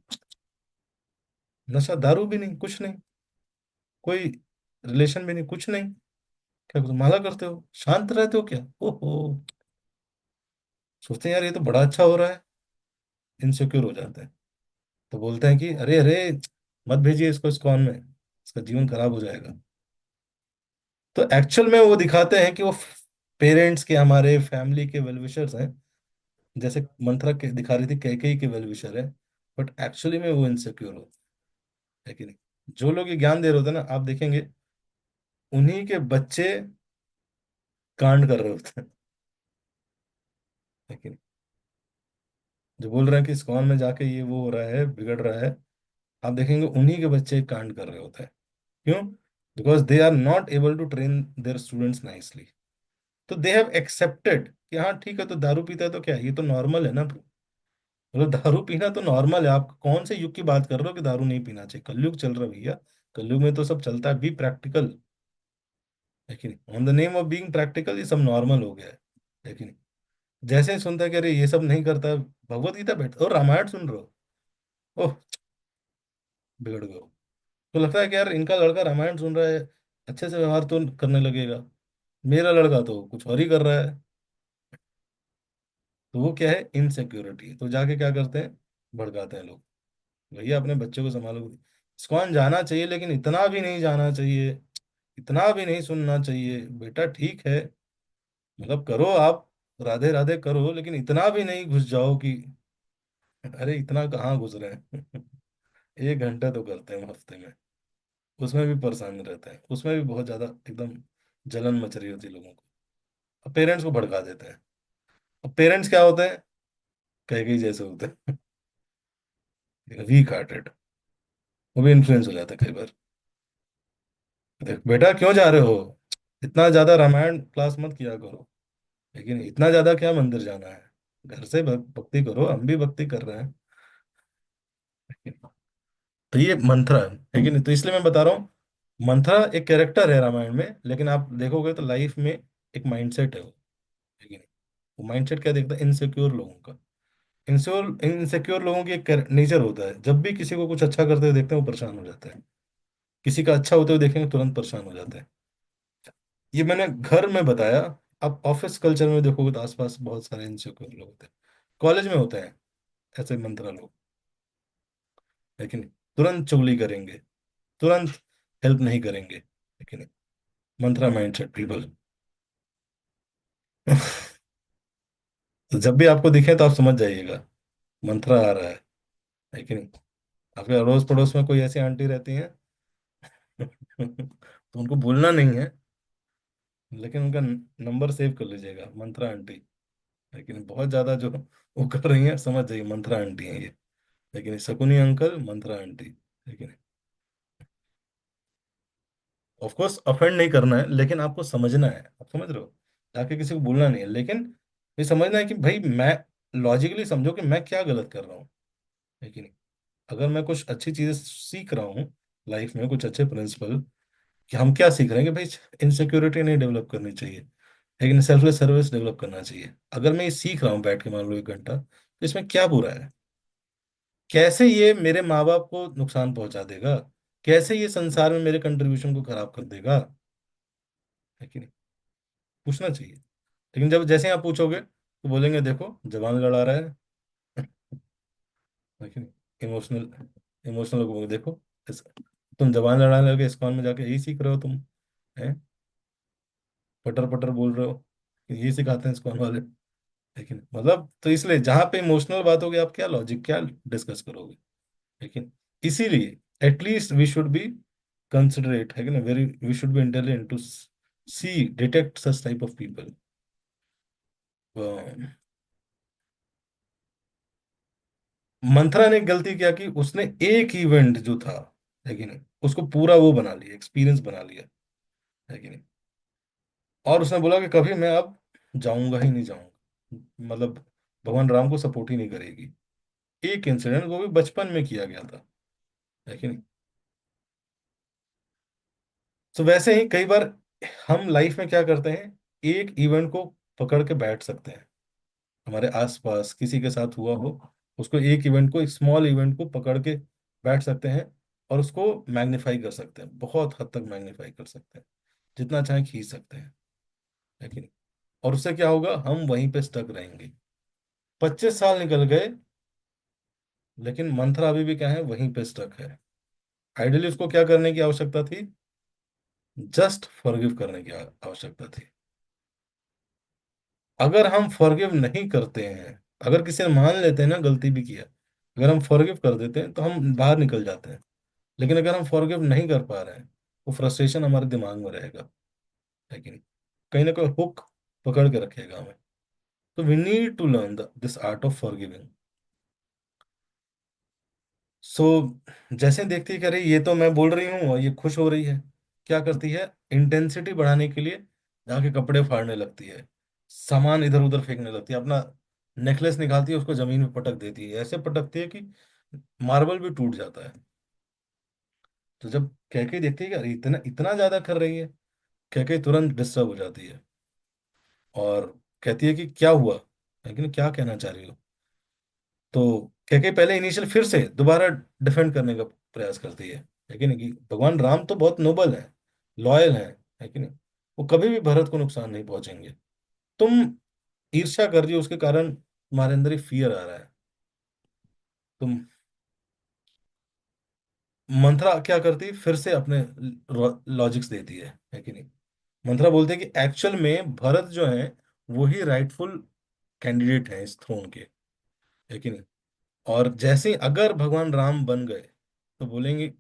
नशा दारू भी नहीं, कुछ नहीं, कोई रिलेशन भी नहीं, कुछ नहीं, क्या कुछ माला करते हो, शांत रहते हो क्या, ओहो। सोचते हैं यार ये तो बड़ा अच्छा हो रहा है, इनसिक्योर हो जाते हैं। तो बोलते हैं कि अरे अरे, मत भेजिए इसको इस्कॉन में, इसका जीवन खराब हो जाएगा। तो एक्चुअल में वो दिखाते हैं कि वो पेरेंट्स के, हमारे फैमिली के वेलविशर्स हैं, जैसे मंत्रा के दिखा रही थी कैकेयी के वेलविशर है। बट एक्चुअली में वो इनसिक्योर होते हैं, है कि नहीं। जो लोग ये ज्ञान दे रहे होते हैं ना, आप देखेंगे उन्हीं के बच्चे कांड कर रहे होते हैं, है कि नहीं। जो बोल रहे हैं कि इस्कॉन में जाके ये वो हो रहा है, बिगड़ रहा है, आप देखेंगे उन्हीं के बच्चे कांड कर रहे होते हैं। क्यों? Because they are not able to train their students nicely. तो दे हैव एक्सेप्टेड कि हाँ ठीक है, तो दारू पीता है तो क्या है, ये तो नॉर्मल है ना। मतलब दारू पीना तो नॉर्मल है। आप कौन से युग की बात कर रहे हो कि दारू नहीं पीना चाहिए, कलयुग चल रहा है भैया। कलयुग में तो सब चलता है, बी प्रैक्टिकल, है कि नहीं। On the name of being practical ये सब नॉर्मल हो गया है कि नहीं। जैसे ही सुनता है कि अरे ये सब नहीं करता, भगवत गीता बैठ और रामायण सुन रहे हो, ओह, बिगड़ गए हो। तो लगता है कि यार इनका लड़का रामायण सुन रहा है, अच्छे से व्यवहार तो करने लगेगा, मेरा लड़का तो कुछ और ही कर रहा है। तो वो क्या है, इनसिक्योरिटी। तो जाके क्या करते हैं, भड़काते हैं लोग। भैया अपने बच्चे को संभालो। इस्कॉन जाना चाहिए लेकिन इतना भी नहीं जाना चाहिए, इतना भी नहीं सुनना चाहिए बेटा, ठीक है, मतलब करो आप, राधे राधे करो, लेकिन इतना भी नहीं घुस जाओ कि अरे इतना कहाँ घुस रहे हैं 1 घंटा तो करते हैं हफ्ते में, उसमें भी परेशान रहते हैं, उसमें भी बहुत ज्यादा एकदम जलन मच रही होती है लोगों को। अब पेरेंट्स को भड़का देते हैं। अब पेरेंट्स क्या होते हैं, कह के जैसे होते हैं, वीक हार्टेड, वो भी इन्फ्लुएंस हो जाता है कई बार। देख बेटा क्यों जा रहे हो, इतना ज्यादा रामायण क्लास मत किया करो, लेकिन इतना ज्यादा क्या मंदिर जाना है, घर से भक्ति करो, हम भी भक्ति कर रहे हैं। तो ये मंथरा है कि नहीं। तो इसलिए मैं बता रहा हूँ, मंथरा एक कैरेक्टर है रामायण में, लेकिन आप देखोगे तो लाइफ में एक माइंडसेट है वो, है कि नहीं। वो माइंडसेट क्या देखता है, इनसिक्योर लोगों का। इनसिक्योर इनसिक्योर लोगों की एक नेचर होता है, जब भी किसी को कुछ अच्छा करते हुए देखते हैं वो परेशान हो जाते हैं, किसी का अच्छा होते हुए देखेंगे तुरंत परेशान हो जाते हैं। ये मैंने घर में बताया। अब ऑफिस कल्चर में देखोगे तो आसपास बहुत सारे इनसिक्योर लोग होते हैं, कॉलेज में होते हैं ऐसे मंत्रा लोग, है कि नहीं। तुरंत चुगली करेंगे, तुरंत हेल्प नहीं करेंगे, है कि नहीं। मंत्रा माइंडसेट पीपल तो जब भी आपको दिखे तो आप समझ जाइएगा मंत्रा आ रहा है कि नहीं। आपके अड़ोस पड़ोस में कोई ऐसी आंटी रहती है तो उनको भूलना नहीं है, लेकिन उनका नंबर सेव कर लीजिएगा, मंत्रा आंटी। लेकिन बहुत ज्यादा जो वो कर रही हैं, समझ जाइए मंत्रा आंटी हैं ये। लेकिन शकुनी अंकल, मंत्रा आंटी। लेकिन ऑफ कोर्स ऑफेंड नहीं करना है, लेकिन आपको समझना है, आप समझ रहे हो, जाके किसी को बोलना नहीं है, लेकिन ये समझना है कि भाई मैं, लॉजिकली समझो कि मैं क्या गलत कर रहा हूँ। लेकिन अगर मैं कुछ अच्छी चीजें सीख रहा हूँ लाइफ में, कुछ अच्छे प्रिंसिपल, कि हम क्या सीख रहे हैं कि भाई इनसिक्योरिटी नहीं डेवलप करनी चाहिए, लेकिन सेल्फलेस सर्विस डेवलप करना चाहिए। अगर मैं ये सीख रहा हूँ बैठ के मान लो 1 घंटा, तो इसमें क्या बुरा है? कैसे ये मेरे माँ बाप को नुकसान पहुंचा देगा? कैसे ये संसार में मेरे कंट्रीब्यूशन को खराब कर देगा? है कि नहीं? पूछना चाहिए। लेकिन जब जैसे आप पूछोगे तो बोलेंगे देखो जवान लड़ा रहा है। है कि नहीं? इमोशनल, इमोशनल लोगों को देखो, तुम जवान लड़ाने लगे इस्कॉन में जाके, यही सीख रहे हो तुम, हैं? पटर पटर बोल रहे हो कि यही सिखाते हैं इस्कॉन वाले। लेकिन मतलब तो इसलिए जहां पे इमोशनल बात होगी, आप क्या लॉजिक क्या डिस्कस करोगे? लेकिन इसीलिए at least we should be considerate, है कि ना, very we should be intelligent to see detect such type of people. Manthara ने गलती क्या की, उसने एक इवेंट जो था, है कि नहीं, उसको पूरा वो बना लिया, एक्सपीरियंस बना लिया, है कि नहीं। और उसने बोला कि कभी मैं अब जाऊंगा ही नहीं जाऊंगा, मतलब भगवान राम को सपोर्ट ही नहीं करेगी। एक इंसिडेंट वो भी बचपन में किया गया था, है कि नहीं। तो वैसे ही कई बार हम लाइफ में क्या करते हैं, एक इवेंट को पकड़ के बैठ सकते हैं, हमारे आसपास किसी के साथ हुआ हो, उसको एक इवेंट को, एक स्मॉल इवेंट को पकड़ के बैठ सकते हैं, और उसको मैग्नीफाई कर सकते हैं, बहुत हद तक मैग्नीफाई कर सकते हैं, जितना चाहे खींच सकते हैं, है कि नहीं। और उससे क्या होगा, हम वहीं पे स्टक रहेंगे। 25 साल निकल गए, लेकिन मंथरा अभी भी क्या है, वहीं पे स्टक है। आइडियली उसको क्या करने की आवश्यकता थी, जस्ट फॉरगिव करने की आवश्यकता थी। अगर हम फॉरगिव नहीं करते हैं, अगर किसी ने मान लेते हैं ना गलती भी किया, अगर हम फॉरगिव कर देते हैं तो हम बाहर निकल जाते हैं। लेकिन अगर हम फॉरगिव नहीं कर पा रहे हैं, वो फ्रस्ट्रेशन हमारे दिमाग में रहेगा, है कि नहीं, कहीं ना कहीं हुक पकड़ के रखेगा हमें। तो we need to learn this art of forgiving. So जैसे देखती है कि अरे ये तो मैं बोल रही हूँ और ये खुश हो रही है, क्या करती है, इंटेंसिटी बढ़ाने के लिए जाके कपड़े फाड़ने लगती है, सामान इधर उधर फेंकने लगती है, अपना नेकलेस निकालती है, उसको जमीन में पटक देती है, ऐसे पटकती है कि मार्बल भी टूट जाता है। तो जब कैके देखती है कि अरे इतना इतना ज्यादा कर रही है, कैके तुरंत डिस्टर्ब हो जाती है, और कहती है कि क्या हुआ, लेकिन क्या कहना चाह रही हो। तो कैके पहले इनिशियल फिर से दोबारा डिफेंड करने का प्रयास करती है कि नहीं, कि भगवान राम तो बहुत नोबल है, लॉयल है कि नहीं, वो कभी भी भरत को नुकसान नहीं पहुंचेंगे। तुम ईर्ष्या कर रही हो, उसके कारण तुम्हारे अंदर ही फियर आ रहा है। तुम, मंथरा क्या करती है, फिर से अपने लॉजिक्स देती है कि नहीं। मंथरा बोलते हैं कि एक्चुअल में भरत जो है वही राइटफुल कैंडिडेट है इस थ्रोन के, है कि नहीं। और जैसे ही अगर भगवान राम बन गए, तो बोलेंगे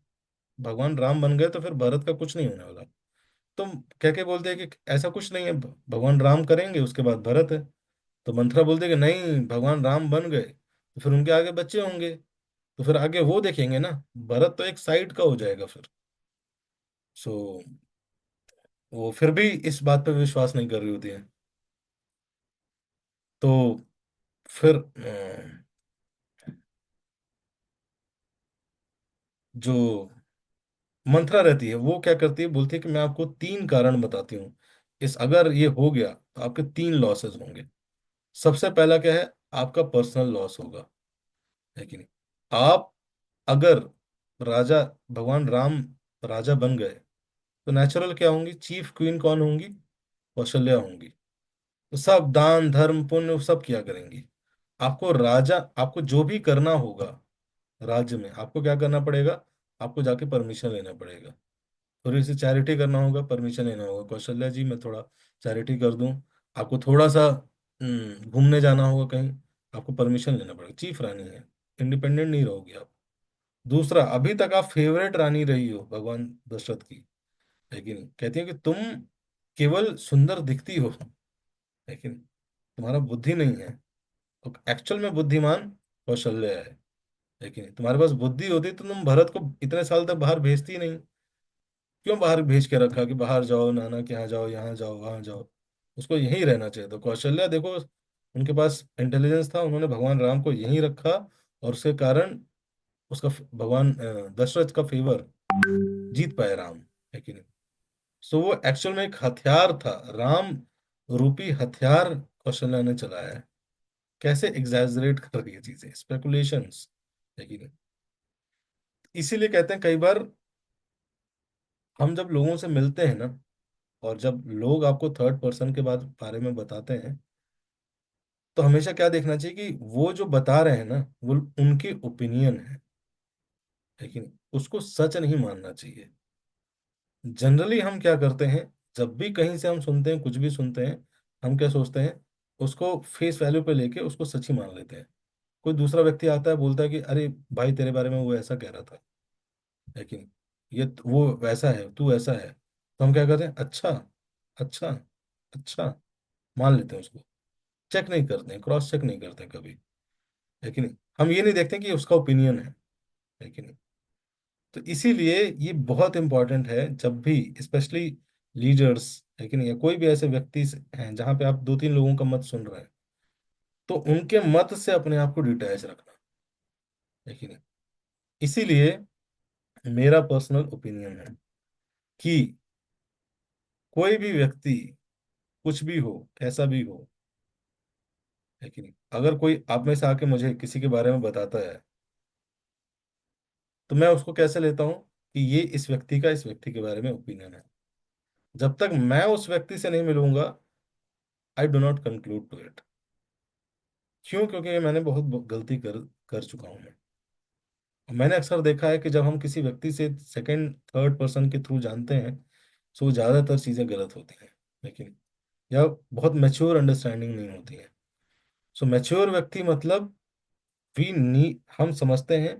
भगवान राम बन गए तो फिर भरत का कुछ नहीं होने वाला। तुम कह के बोलते हैं कि ऐसा कुछ नहीं है, भगवान राम करेंगे उसके बाद भरत है। तो मंथरा बोलते हैं कि नहीं, भगवान राम बन गए तो फिर उनके आगे बच्चे होंगे, तो फिर आगे वो देखेंगे ना, भरत तो एक साइड का हो जाएगा फिर। सो वो फिर भी इस बात पे विश्वास नहीं कर रही होती है। तो फिर जो मंथरा रहती है वो क्या करती है, बोलती है कि मैं आपको 3 कारण बताती हूँ, इस अगर ये हो गया तो आपके 3 लॉसेस होंगे। सबसे पहला क्या है, आपका पर्सनल लॉस होगा, है कि नहीं। आप अगर राजा, भगवान राम राजा बन गए, तो नेचुरल क्या होंगी, चीफ क्वीन कौन होंगी, कौशल्या होंगी। तो सब दान धर्म पुण्य सब किया करेंगी। आपको राजा, आपको जो भी करना होगा राज्य में, आपको क्या करना पड़ेगा, आपको जाके परमिशन लेना पड़ेगा। थोड़ी सी चैरिटी करना होगा, परमिशन लेना होगा, कौशल्या जी मैं थोड़ा चैरिटी कर दूं। आपको थोड़ा सा घूमने जाना होगा कहीं, आपको परमिशन लेना पड़ेगा, चीफ रानी है, इंडिपेंडेंट नहीं रहोगी आप। दूसरा, अभी तक आप फेवरेट रानी रही हो भगवान दशरथ की, है कि नहीं, कहती है कि तुम केवल सुंदर दिखती हो, लेकिन तुम्हारा बुद्धि नहीं है, तो एक्चुअल में बुद्धिमान कौशल्या है। लेकिन तुम्हारे पास बुद्धि होती तो तुम भरत को इतने साल तक बाहर भेजती नहीं। क्यों बाहर भेज के रखा कि बाहर जाओ, नाना के यहाँ जाओ, यहाँ जाओ, वहां जाओ? उसको यहीं रहना चाहिए। तो कौशल्या देखो, उनके पास इंटेलिजेंस था, उन्होंने भगवान राम को यहीं रखा, और उसके कारण उसका भगवान दशरथ का फेवर जीत पाए राम, है कि नहीं? सो वो एक्चुअल में एक हथियार था, राम रूपी हथियार कौशल्या ने चलाया है। कैसे एग्जैजरेट कर रही है चीजें, स्पेकुलेशंस, है कि नहीं? इसीलिए कहते हैं कई बार हम जब लोगों से मिलते हैं ना, और जब लोग आपको थर्ड पर्सन के बारे में बताते हैं, तो हमेशा क्या देखना चाहिए कि वो जो बता रहे हैं ना, वो उनकी ओपिनियन है, लेकिन उसको सच नहीं मानना चाहिए। जनरली हम क्या करते हैं, जब भी कहीं से हम सुनते हैं, कुछ भी सुनते हैं, हम क्या सोचते हैं, उसको फेस वैल्यू पे लेके उसको सच ही मान लेते हैं। कोई दूसरा व्यक्ति आता है, बोलता है कि अरे भाई तेरे बारे में वो ऐसा कह रहा था, लेकिन वो वैसा है, तू ऐसा है, तो हम क्या करते हैं, अच्छा, अच्छा, अच्छा, मान लेते हैं उसको। चेक नहीं करते हैं, क्रॉस चेक नहीं करते हैं कभी, लेकिन हम ये नहीं देखते कि ये उसका ओपिनियन है, लेकिन तो इसीलिए ये बहुत इंपॉर्टेंट है जब भी, स्पेशली लीडर्स, लेकिन या कोई भी ऐसे व्यक्ति हैं जहां पे आप दो तीन लोगों का मत सुन रहे हैं, तो उनके मत से अपने आप को डिटैच रखना, लेकिन इसीलिए मेरा पर्सनल ओपिनियन है कि कोई भी व्यक्ति, कुछ भी हो, कैसा भी हो, लेकिन अगर कोई आप में से आके मुझे किसी के बारे में बताता है, तो मैं उसको कैसे लेता हूँ कि ये इस व्यक्ति का इस व्यक्ति के बारे में ओपिनियन है। जब तक मैं उस व्यक्ति से नहीं मिलूंगा, I do not conclude to it. क्यों? क्योंकि मैंने बहुत गलती कर कर चुका हूं मैं। मैंने अक्सर देखा है कि जब हम किसी व्यक्ति से सेकंड थर्ड पर्सन के थ्रू जानते हैं, तो ज्यादातर चीजें गलत होती हैं, लेकिन या बहुत मैच्योर अंडरस्टैंडिंग नहीं होती है। सो मैच्योर व्यक्ति मतलब, वी नी हम समझते हैं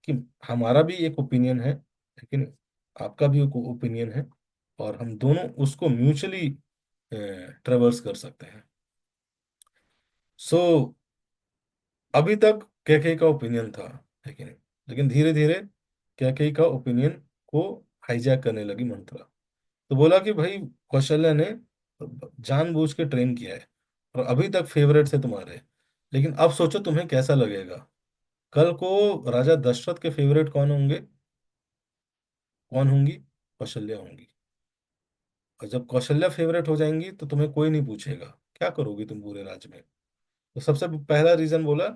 कि हमारा भी एक ओपिनियन है, लेकिन आपका भी एक ओपिनियन है, और हम दोनों उसको म्यूचुअली ट्रेवर्स कर सकते हैं। सो अभी तक कैके का ओपिनियन था, लेकिन लेकिन धीरे धीरे कैके का ओपिनियन को हाईजैक करने लगी मंत्रा। तो बोला कि भाई कौशल्या ने जानबूझ के ट्रेन किया है, और अभी तक फेवरेट है तुम्हारे, लेकिन अब सोचो तुम्हें कैसा लगेगा। कल को राजा दशरथ के फेवरेट कौन होंगे? कौन होंगी? कौशल्या होंगी। और जब कौशल्या फेवरेट हो जाएंगी, तो तुम्हें कोई नहीं पूछेगा क्या करोगी तुम पूरे राज्य में। तो सबसे पहला रीजन बोला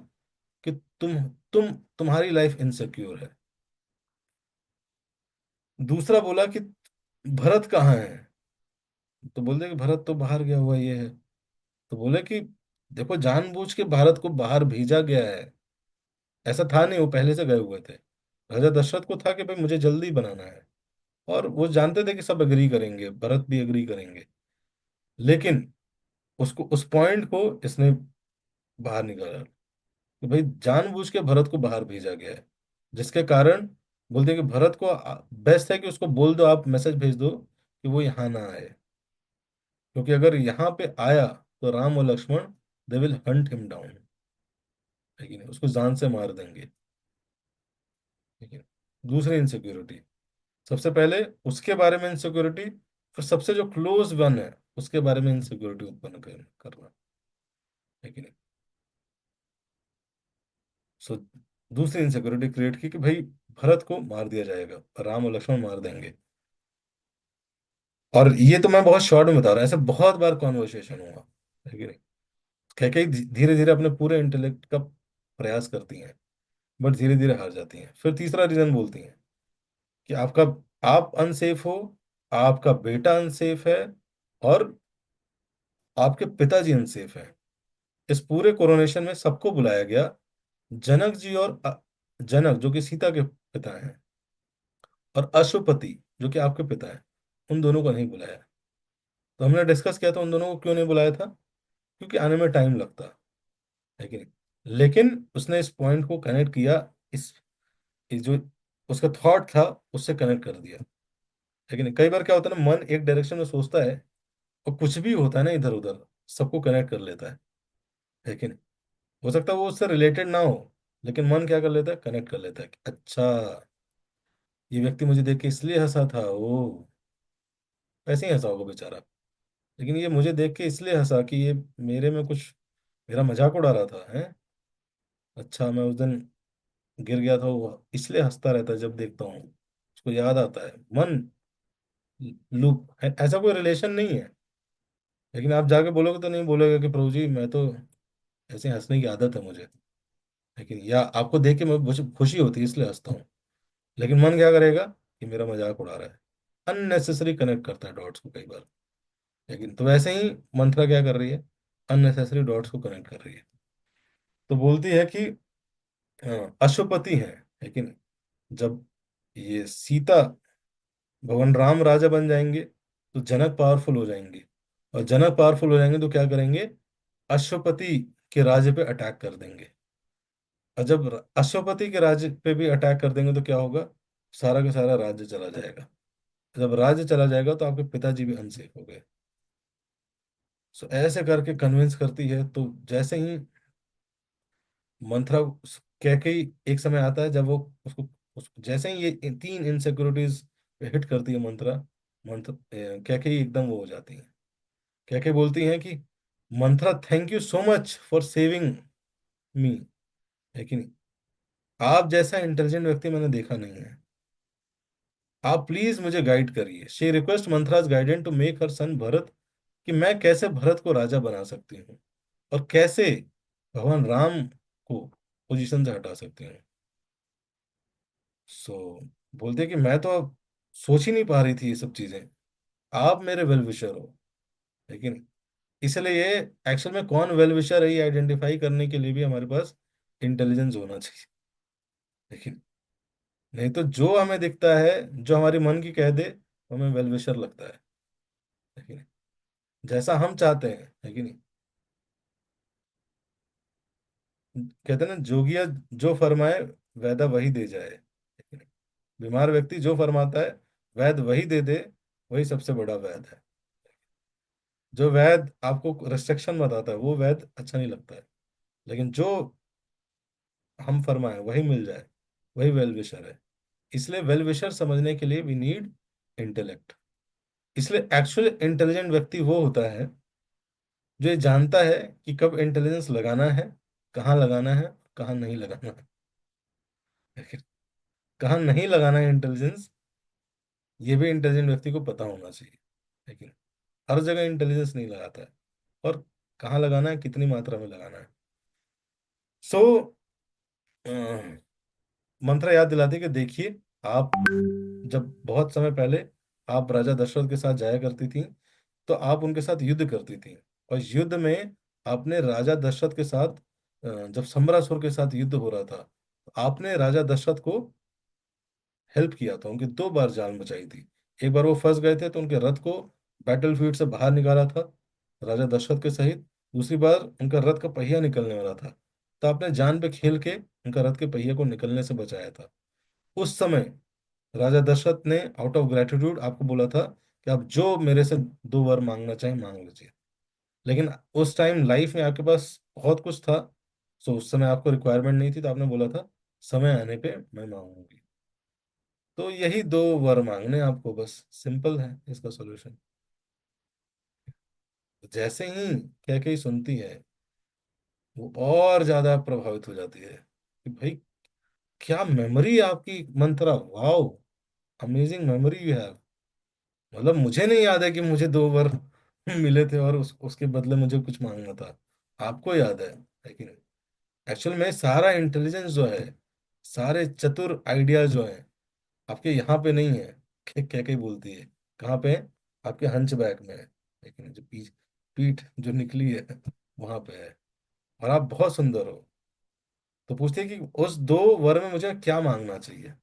कि तुम्हारी लाइफ इनसिक्योर है। दूसरा बोला कि भरत कहाँ है? तो बोलते कि भरत तो बाहर गया हुआ ये है। तो बोले कि देखो, जानबूझ के भारत को बाहर भेजा गया है, ऐसा था नहीं, वो पहले से गए हुए थे। राजा दशरथ को था कि भाई मुझे जल्दी बनाना है, और वो जानते थे कि सब एग्री करेंगे, भरत भी एग्री करेंगे, लेकिन उसको उस पॉइंट को इसने बाहर निकाला कि भाई जानबूझ के भरत को बाहर भेजा गया है, जिसके कारण बोलते हैं कि भरत को बेस्ट है कि उसको बोल दो, आप मैसेज भेज दो कि वो यहाँ ना आए, क्योंकि अगर यहाँ पे आया तो राम और Lakshman, they will hunt him down, लेकिन उसको जान से मार देंगे। लेकिन दूसरी इनसिक्योरिटी, सबसे पहले उसके बारे में इनसिक्योरिटी, फिर सबसे जो क्लोज वन है उसके बारे में इनसिक्योरिटी उत्पन्न करना, लेकिन सो दूसरी इनसिक्योरिटी क्रिएट की कि भाई भरत को मार दिया जाएगा, राम और लक्ष्मण मार देंगे। और ये तो मैं बहुत शॉर्ट में बता रहा हूँ, ऐसे बहुत बार कॉन्वर्सेशन हुआ, लेकिन कह के धीरे धीरे अपने पूरे इंटेलेक्ट का प्रयास करती हैं, बट धीरे धीरे हार जाती हैं। फिर तीसरा रीजन बोलती हैं कि आप अनसेफ हो, आपका बेटा अनसेफ है, और आपके पिताजी अनसेफ हैं। इस पूरे कोरोनेशन में सबको बुलाया गया, जनक जी और जनक जो कि सीता के पिता हैं, और अश्वपति जो कि आपके पिता हैं, उन दोनों को नहीं बुलाया। तो हमने डिस्कस किया था उन दोनों को क्यों नहीं बुलाया था, क्योंकि आने में टाइम लगता, लेकिन लेकिन उसने इस पॉइंट को कनेक्ट किया, इस जो उसका थॉट था उससे कनेक्ट कर दिया। लेकिन कई बार क्या होता है ना, मन एक डायरेक्शन में सोचता है, और कुछ भी होता है ना इधर उधर, सबको कनेक्ट कर लेता है कि नहीं? हो सकता है वो उससे रिलेटेड ना हो, लेकिन मन क्या कर लेता है, कनेक्ट कर लेता है कि अच्छा, ये व्यक्ति मुझे देख के इसलिए हंसा था, वो ऐसे ही हंसा होगा बेचारा, लेकिन ये मुझे देख के इसलिए हंसा कि ये मेरे में कुछ, मेरा मजाक उड़ा रहा था है। अच्छा, मैं उस दिन गिर गया था, वो इसलिए हंसता रहता है जब देखता हूँ, उसको याद आता है। मन लूप है, ऐसा कोई रिलेशन नहीं है। लेकिन आप जाके बोलोगे तो नहीं बोलेगा कि प्रभु जी मैं तो ऐसे हंसने की आदत है मुझे, लेकिन या आपको देख के मुझे खुशी होती है इसलिए हंसता हूँ। लेकिन मन क्या करेगा कि मेरा मजाक उड़ा रहा है, अननेसेसरी कनेक्ट करता है डॉट्स को कई बार। लेकिन तो वैसे ही मंत्रा क्या कर रही है, अननेसेसरी डॉट्स को कनेक्ट कर रही है। तो बोलती है कि अशुपति है, लेकिन जब ये सीता, भगवान राम राजा बन जाएंगे तो जनक पावरफुल हो जाएंगे, और जनक पावरफुल हो जाएंगे तो क्या करेंगे, अश्वपति के राज्य पे अटैक कर देंगे। और जब अश्वपति के राज्य पे भी अटैक कर देंगे तो क्या होगा, सारा का सारा राज्य चला जाएगा। जब राज्य चला जाएगा तो आपके पिताजी भी अनसेफ हो गए। सो ऐसे करके कन्विंस करती है। तो जैसे ही मंथरा, कैकेयी, एक समय आता है जब वो उसको जैसे ही ये तीन इनसिक्योरिटीज हिट करती है मंत्रा, कैकेयी एकदम वो हो जाती है। कैकेयी बोलती हैं कि Manthara thank you so much for saving मी, है कि नहीं? आप जैसा इंटेलिजेंट व्यक्ति मैंने देखा नहीं है, आप प्लीज मुझे गाइड करिए। She request Manthara's guidance to make her son Bharat, कि मैं कैसे भरत को राजा बना सकती हूँ, और कैसे भगवान राम को पोजीशन से हटा सकती हूँ। सो बोलते कि मैं तो अब सोच ही नहीं पा रही थी ये सब चीजें, आप मेरे वेल विशर हो। लेकिन इसलिए ये एक्चुअल में कौन वेल विशर है ये आइडेंटिफाई करने के लिए भी हमारे पास इंटेलिजेंस होना चाहिए। लेकिन नहीं तो जो हमें दिखता है, जो हमारी मन की कह दे, वो हमें वेल विशर लगता है। लेकिन जैसा हम चाहते हैं, है कि नहीं? कहते हैं ना, जोगिया जो फरमाए वैदा वही दे जाए, है कि नहीं? बीमार व्यक्ति जो फरमाता है, वैद वही दे दे, वही सबसे बड़ा वैद है। जो वैद आपको रेस्ट्रिक्शन बताता है वो वैद अच्छा नहीं लगता है, लेकिन जो हम फरमाए वही मिल जाए, वही वेल विशर है। इसलिए वेल विशर समझने के लिए वी नीड इंटेलेक्ट। इसलिए एक्चुअल इंटेलिजेंट व्यक्ति वो होता है जो ये जानता है कि कब इंटेलिजेंस लगाना है, कहाँ लगाना है, कहाँ नहीं लगाना है। कहाँ नहीं लगाना है इंटेलिजेंस, ये भी इंटेलिजेंट व्यक्ति को पता होना चाहिए। लेकिन हर जगह इंटेलिजेंस नहीं लगाता है, और कहाँ लगाना है, कितनी मात्रा में लगाना है। सो मंत्र याद दिलाते कि देखिए, आप जब बहुत समय पहले आप राजा दशरथ के साथ जाया करती थी, तो आप उनके साथ युद्ध करती थी, और युद्ध में आपने राजा दशरथ के साथ, जब सम्रासुर के साथ युद्ध हो रहा था, तो आपने राजा दशरथ को हेल्प किया था, उनकी दो बार जान बचाई थी। एक बार वो फंस गए थे तो उनके रथ को बैटलफील्ड से बाहर निकाला था राजा दशरथ के सहित। दूसरी बार उनका रथ का पहिया निकलने वाला था, तो आपने जान पे खेल के उनका रथ के पहिए को निकलने से बचाया था। उस समय राजा दशरथ ने आउट ऑफ ग्रेटिट्यूड आपको बोला था कि आप जो मेरे से दो वर मांगना चाहें मांग लीजिए। लेकिन उस टाइम लाइफ में आपके पास बहुत कुछ था, सो उस समय आपको रिक्वायरमेंट नहीं थी, तो आपने बोला था समय आने पे मैं मांगूंगी। तो यही दो वर मांगने हैं आपको, बस सिंपल है इसका सॉल्यूशन। जैसे ही क्या क्या सुनती है, वो और ज्यादा प्रभावित हो जाती है कि भाई क्या मेमोरी आपकी Manthara, wow, amazing memory you have. मतलब मुझे नहीं याद है कि मुझे दो वर मिले थे और उसके बदले मुझे कुछ मांगना था, आपको याद है। लेकिन एक्चुअल में सारा इंटेलिजेंस जो है, सारे चतुर आइडिया जो है, आपके यहाँ पे नहीं है। क्या क्या बोलती है, कहाँ पे है, आपके हंच बैग में है। लेकिन जो पीठ जो निकली है वहां पे है, और आप बहुत सुंदर हो। तो पूछते हैं कि उस दो वर में मुझे क्या मांगना चाहिए।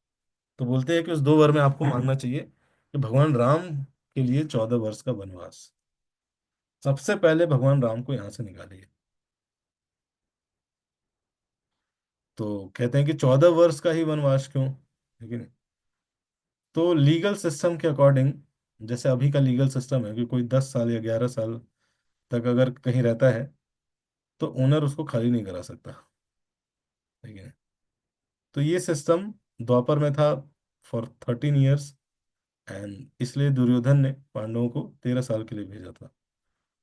तो बोलते हैं कि उस दो वर में आपको मांगना चाहिए कि भगवान राम के लिए 14 वर्ष का वनवास, सबसे पहले भगवान राम को यहाँ से निकालिए। तो कहते हैं कि 14 वर्ष का ही वनवास क्यों, लेकिन तो लीगल सिस्टम के अकॉर्डिंग जैसे अभी का लीगल सिस्टम है कि कोई 10 साल या 11 साल तक अगर कहीं रहता है तो ओनर उसको खाली नहीं करा सकता। ठीक है। तो ये सिस्टम द्वापर में था फॉर 13 ईयर्स, एंड इसलिए दुर्योधन ने पांडवों को 13 साल के लिए भेजा था।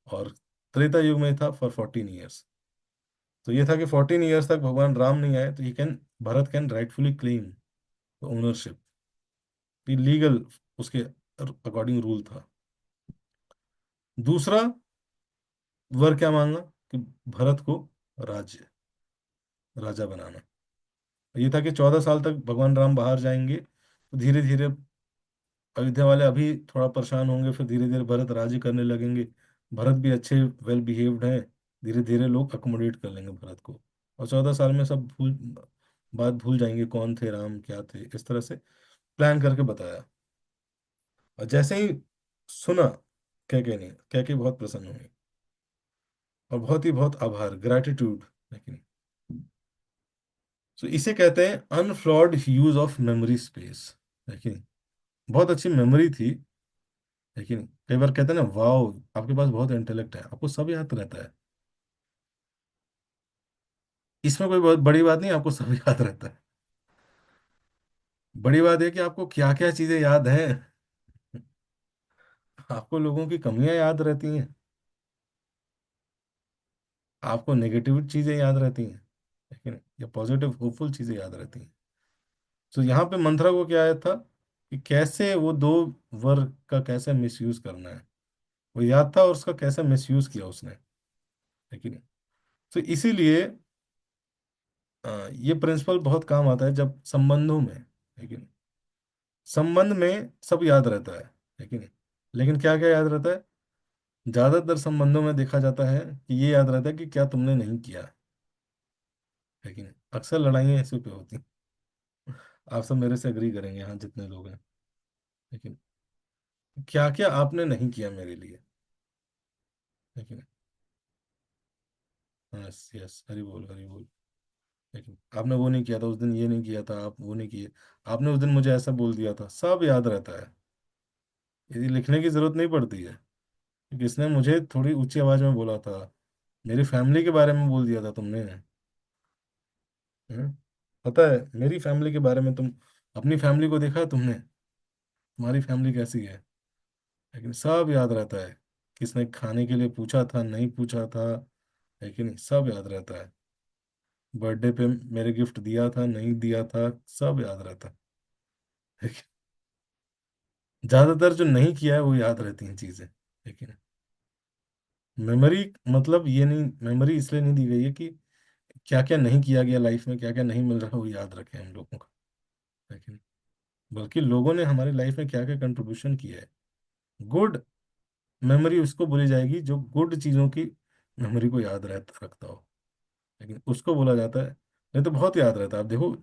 और त्रेता युग में था फॉर 14 ईयर्स। तो ये था कि 14 ईयर्स तक भगवान राम नहीं आए तो he can, Bharat can rightfully claim ownership. ये लीगल उसके अकॉर्डिंग रूल था। दूसरा वर क्या मांगा कि भरत को राज्य, राजा बनाना। ये था कि 14 साल तक भगवान राम बाहर जाएंगे तो धीरे धीरे अयोध्या वाले अभी थोड़ा परेशान होंगे, फिर धीरे धीरे भरत राज्य करने लगेंगे। भरत भी अच्छे वेल बिहेव्ड हैं, धीरे धीरे लोग अकोमोडेट कर लेंगे भरत को। और 14 साल में सब बात भूल जाएंगे कौन थे राम क्या थे, इस तरह से प्लान करके बताया। और जैसे ही सुना कैके ने, कैके बहुत प्रसन्न हुई और बहुत ही बहुत आभार, ग्रैटिट्यूड। लेकिन तो इसे कहते हैं अनफ्लॉड यूज ऑफ मेमोरी स्पेस। लेकिन बहुत अच्छी मेमोरी थी। लेकिन कई बार कहते हैं ना, वाओ आपके पास बहुत इंटेलेक्ट है, आपको सब याद रहता है। इसमें कोई बहुत बड़ी बात नहीं, आपको सब याद रहता है। बड़ी बात है कि आपको क्या क्या चीजें याद है। आपको लोगों की कमियां याद रहती हैं, आपको नेगेटिव चीजें याद रहती हैं, लेकिन या पॉजिटिव होपफुल चीजें याद रहती हैं। तो यहाँ पे मंथरा को क्या आया था कि कैसे वो दो वर्ग का कैसे मिसयूज करना है, वो याद था और उसका कैसे मिसयूज किया उसने। लेकिन तो इसीलिए ये प्रिंसिपल बहुत काम आता है जब संबंधों में। लेकिन संबंध में सब याद रहता है। लेकिन लेकिन क्या क्या याद रहता है? ज्यादातर संबंधों में देखा जाता है कि ये याद रहता है कि क्या तुमने नहीं किया। लेकिन अक्सर लड़ाइयाँ इसी पे होती हैं। आप सब मेरे से एग्री करेंगे यहाँ जितने लोग हैं। लेकिन क्या क्या आपने नहीं किया मेरे लिए। लेकिन यस यस, हरी बोल हरी बोल। लेकिन आपने वो नहीं किया था उस दिन, ये नहीं किया था, आप वो नहीं किए, आपने उस दिन मुझे ऐसा बोल दिया था, सब याद रहता है। ये लिखने की जरूरत नहीं पड़ती है कि किसने मुझे थोड़ी ऊंची आवाज में बोला था, मेरी फैमिली के बारे में बोल दिया था तुमने। हम्म? पता है मेरी फैमिली के बारे में, तुम अपनी फैमिली को देखा है तुमने, तुम्हारी फैमिली कैसी है। लेकिन सब याद रहता है, किसने खाने के लिए पूछा था नहीं पूछा था। लेकिन सब याद रहता है, बर्थडे पे मेरे गिफ्ट दिया था नहीं दिया था, सब याद रहता है। ज्यादातर जो नहीं किया है वो याद रहती हैं चीजें। लेकिन मेमोरी मतलब ये नहीं, मेमोरी इसलिए नहीं दी गई है कि क्या क्या नहीं किया गया लाइफ में, क्या क्या नहीं मिल रहा वो याद रखें हम लोगों को। लेकिन बल्कि लोगों ने हमारी लाइफ में क्या क्या कंट्रीब्यूशन किया है। गुड मेमोरी उसको बोली जाएगी जो गुड चीजों की मेमोरी को याद रहता रखता हो। लेकिन उसको बोला जाता है, नहीं तो बहुत याद रहता है। आप देखो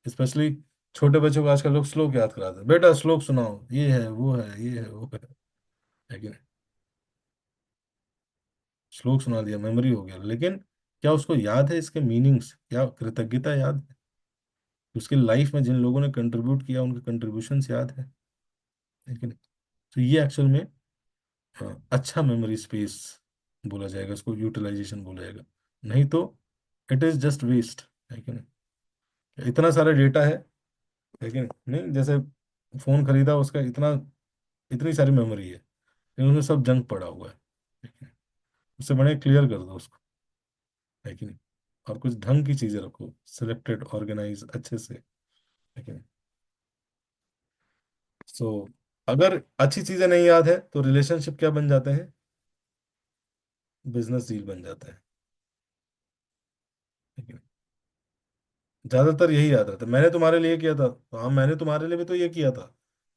स्पेशली छोटे बच्चों को आजकल लोग श्लोक याद कराते हैं, बेटा श्लोक सुनाओ, ये है वो है ये है वो है। लेकिन श्लोक सुना दिया मेमोरी हो गया, लेकिन क्या उसको याद है इसके मीनिंग्स, क्या कृतज्ञता याद है, उसके लाइफ में जिन लोगों ने कंट्रीब्यूट किया उनके कंट्रीब्यूशंस याद है। लेकिन तो ये एक्चुअल में अच्छा मेमोरी स्पेस बोला जाएगा, उसको यूटिलाइजेशन बोला जाएगा। नहीं तो इट इज जस्ट वेस्ट। लेकिन इतना सारा डेटा है, लेकिन नहीं, जैसे फोन खरीदा उसका इतना, इतनी सारी मेमोरी है लेकिन उसमें सब जंक पड़ा हुआ है। लेकिन उससे बड़े क्लियर कर दो उसको। लेकिन और कुछ ढंग की चीजें रखो, सिलेक्टेड ऑर्गेनाइज अच्छे से। लेकिन सो अगर अच्छी चीजें नहीं याद है तो रिलेशनशिप क्या बन जाते हैं? बिजनेस डील बन जाता है। लेकिन ज्यादातर यही याद रहता है, मैंने तुम्हारे लिए किया था तो हाँ मैंने तुम्हारे लिए भी तो ये किया था,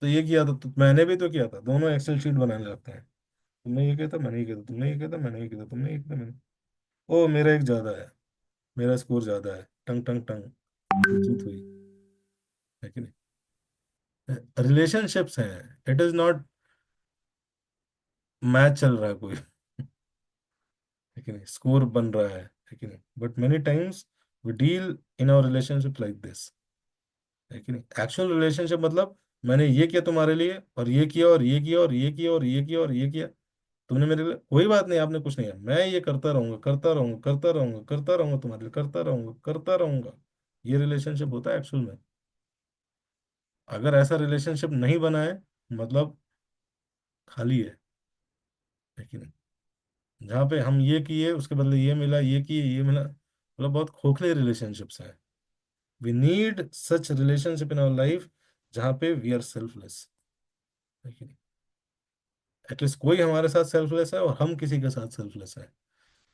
तो ये किया था तो मैंने भी तो किया था, दोनों एक्सेल शीट बनाने लगते हैं। तुमने ये किया था मैंने ये किया था, तुमने ये किया था मैंने ये किया था, तुमने ये किया था मैंने, ओ मेरा एक ज्यादा है, मेरा स्कोर ज्यादा है, टंग टंग टंग, जीत हुई। है कि नहीं? रिलेशनशिप्स हैं, इट इज नॉट मैच चल रहा है कोई। लेकिन स्कोर बन रहा है। लेकिन but many times we deal in our relationship like this. लेकिन एक्चुअल रिलेशनशिप मतलब मैंने ये किया तुम्हारे लिए, और ये किया, और ये किया, और ये किया, और ये किया, और ये किया, तुमने मेरे लिए कोई बात नहीं, आपने कुछ नहीं किया, मैं ये करता रहूंगा, करता रहूंगा, करता रहूंगा, करता रहूंगा, तुम्हारे लिए करता रहूंगा, करता रहूंगा। ये रिलेशनशिप होता है एक्चुअल में। अगर ऐसा रिलेशनशिप नहीं बना है, मतलब खाली है कि नहीं? जहाँ पे हम ये किए उसके बदले ये मिला, ये किए ये मिला, मतलब बहुत खोखले रिलेशनशिप्स हैं। We need such relationship in our life जहाँ पे वी आर सेल्फलेस, है कि नहीं? एटलीस्ट कोई हमारे साथ सेल्फलेस है और हम किसी के साथ सेल्फलेस है।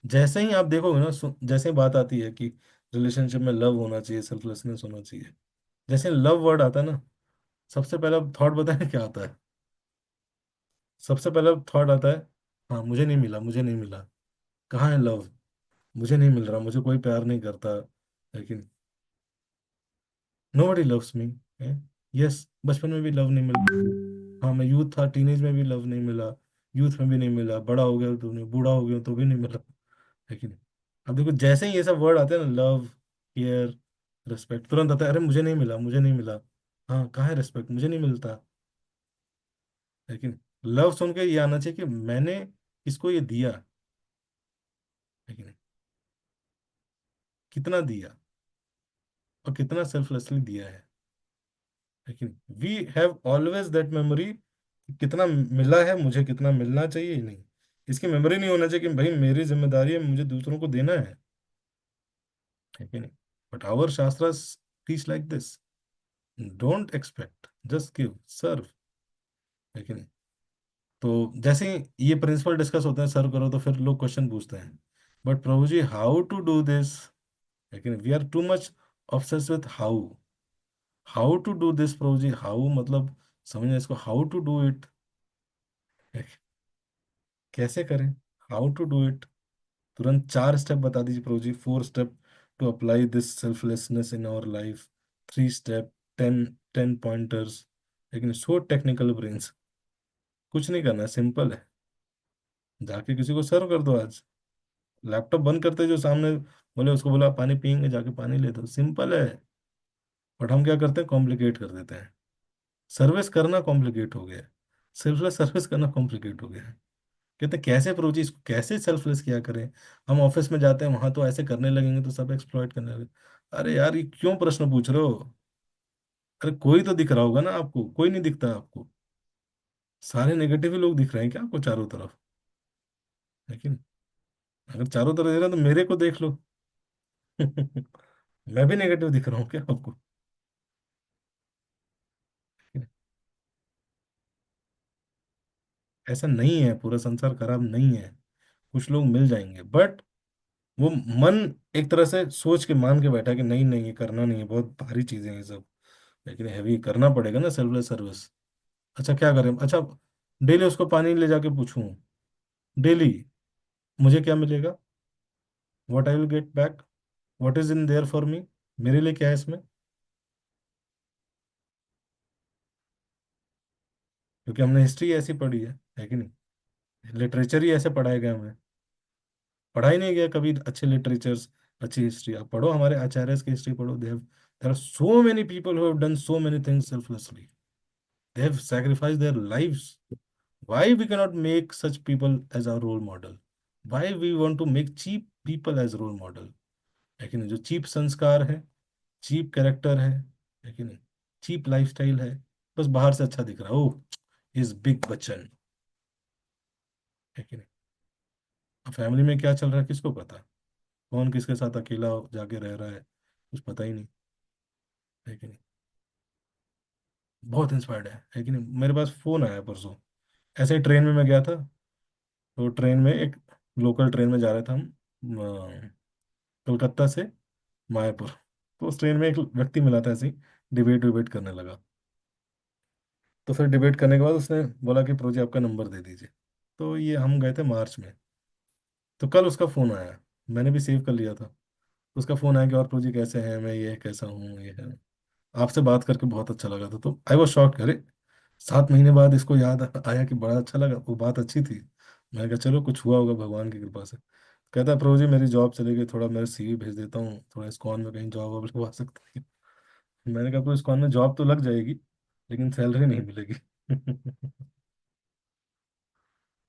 जैसे ही आप देखोगे ना, जैसे ही बात आती है कि रिलेशनशिप में लव होना चाहिए, सेल्फलेसनेस होना चाहिए, जैसे लव वर्ड आता है ना, सबसे पहला थॉट बताए क्या आता है? सबसे पहला थॉट आता है, हाँ मुझे नहीं मिला, मुझे नहीं मिला, कहाँ है लव, मुझे नहीं मिल रहा, मुझे कोई प्यार नहीं करता, लेकिन नो बडी लव्स मी। यस, बचपन में भी लव नहीं मिला, हाँ मैं यूथ था, टीनेज में भी लव नहीं मिला, यूथ में भी नहीं मिला, बड़ा हो गया तो नहीं, बूढ़ा हो गया तो भी नहीं मिला, है कि नहीं? अब देखो जैसे ही ये सब वर्ड आते हैं ना, लव, केयर, रिस्पेक्ट, तुरंत आता है, अरे मुझे नहीं मिला, मुझे नहीं मिला, हाँ कहाँ है रिस्पेक्ट, मुझे नहीं मिलता। लेकिन लव सुन के ये आना चाहिए कि मैंने इसको ये दिया, है कि नहीं? कितना दिया, और कितना सेल्फलेसली दिया है कि नहीं? We have always that memory, कितना मिला है, मुझे कितना मिलना चाहिए, नहीं, इसकी मेमोरी नहीं होना चाहिए कि भाई मेरी जिम्मेदारी है, मुझे दूसरों को देना है कि नहीं? But our Shastras teach like this, don't expect, just give, serve, है कि नहीं? तो जैसे ही ये प्रिंसिपल डिस्कस होते हैं, सर्व करो, तो फिर लोग क्वेश्चन पूछते हैं, but Prabhu ji how to do this, है कि नहीं? We are too much obsess with how, how to do this Prabhu ji, how मतलब समझना इसको, हाउ टू डू इट, कैसे करें, हाउ टू डू इट, तुरंत 4 स्टेप बता दीजिए Prabhu ji, 4 step to apply this selflessness in our life, 3 step, 10 10 pointers, लेकिन so technical brains, कुछ नहीं करना है, सिंपल है, जाके किसी को सर्व कर दो आज, लैपटॉप बंद करते जो सामने बोले, उसको बोला पानी पियेंगे, जाके पानी ले दो, सिंपल है। बट हम क्या करते हैं, कॉम्प्लिकेट कर देते हैं, सर्विस करना कॉम्प्लिकेट हो गया है, सेल्फलेस सर्विस करना कॉम्प्लिकेट हो गया है। कहते हैं कैसे प्रोजी इसको कैसे सेल्फलेस किया करें, हम ऑफिस में जाते हैं वहां तो ऐसे करने लगेंगे तो सब एक्सप्लॉइट करने लगेंगे। अरे यार ये क्यों प्रश्न पूछ रहे हो? अरे कोई तो दिख रहा होगा ना आपको, कोई नहीं दिखता आपको, सारे नेगेटिव ही लोग दिख रहे हैं क्या आपको चारों तरफ? लेकिन अगर चारों तरफ देख रहे हैं तो मेरे को देख लो। मैं भी नेगेटिव दिख रहा हूँ क्या आपको? ऐसा नहीं है, पूरा संसार खराब नहीं है, कुछ लोग मिल जाएंगे, बट वो मन एक तरह से सोच के मान के बैठा कि नहीं नहीं ये करना नहीं है, बहुत भारी चीजें हैं ये सब, लेकिन हैवी करना पड़ेगा ना सेल्फलेस सर्विस। अच्छा क्या करें, अच्छा डेली उसको पानी ले जाके पूछूं, डेली मुझे क्या मिलेगा, what I will get back, what is in their for me, मेरे लिए क्या है इसमें? क्योंकि हमने हिस्ट्री ऐसी पढ़ी है कि नहीं? लिटरेचर ही ऐसे पढ़ाए गए हमें, पढ़ा ही नहीं गया कभी अच्छे लिटरेचर्स, अच्छी हिस्ट्री। आप पढ़ो हमारे आचार्य की हिस्ट्री पढ़ो, there are so many people who have done so many things selflessly, they have sacrifice their lives. Why we cannot make such people as our role model? Why we want to make cheap people as role model? है कि नहीं? जो cheap संस्कार है, cheap character है कि नहीं? Cheap lifestyle है, बस बाहर से अच्छा दिख रहा है, ओह इज बिग बच्चन, है कि नहीं? अब फैमिली में क्या चल रहा है किसको पता, कौन किसके साथ अकेला जाके रह रहा है, कुछ पता ही नहीं, है कि नहीं? बहुत इंस्पायर्ड है कि नहीं? मेरे पास फोन आया परसों, ऐसे ही ट्रेन में मैं गया था, तो ट्रेन में एक लोकल ट्रेन में जा रहे थे हम, कोलकाता से मायापुर। तो उस ट्रेन में एक व्यक्ति मिला था, ऐसे ही डिबेट विबेट करने लगा। तो फिर डिबेट करने के बाद उसने बोला कि प्रोजी आपका नंबर दे दीजिए। तो ये हम गए थे मार्च में, तो कल उसका फ़ोन आया, मैंने भी सेव कर लिया था। उसका फ़ोन आया कि और प्रोजी कैसे हैं, मैं ये कैसा हूँ, ये है, आपसे बात करके बहुत अच्छा लगा था। तो आई वॉज शॉक्ड, अरे 7 महीने बाद इसको याद आया कि बड़ा अच्छा लगा, वो बात अच्छी थी। मैंने कहा चलो कुछ हुआ होगा भगवान की कृपा से। कहता है प्रभु जी मेरी जॉब चली गई, थोड़ा मेरा सीवी भेज देता हूँ, थोड़ा इस्कॉन में कहीं जॉब वॉब लगवा सकते हैं? मैंने कहा तो इस्कॉन में जॉब तो लग जाएगी, लेकिन सैलरी नहीं मिलेगी।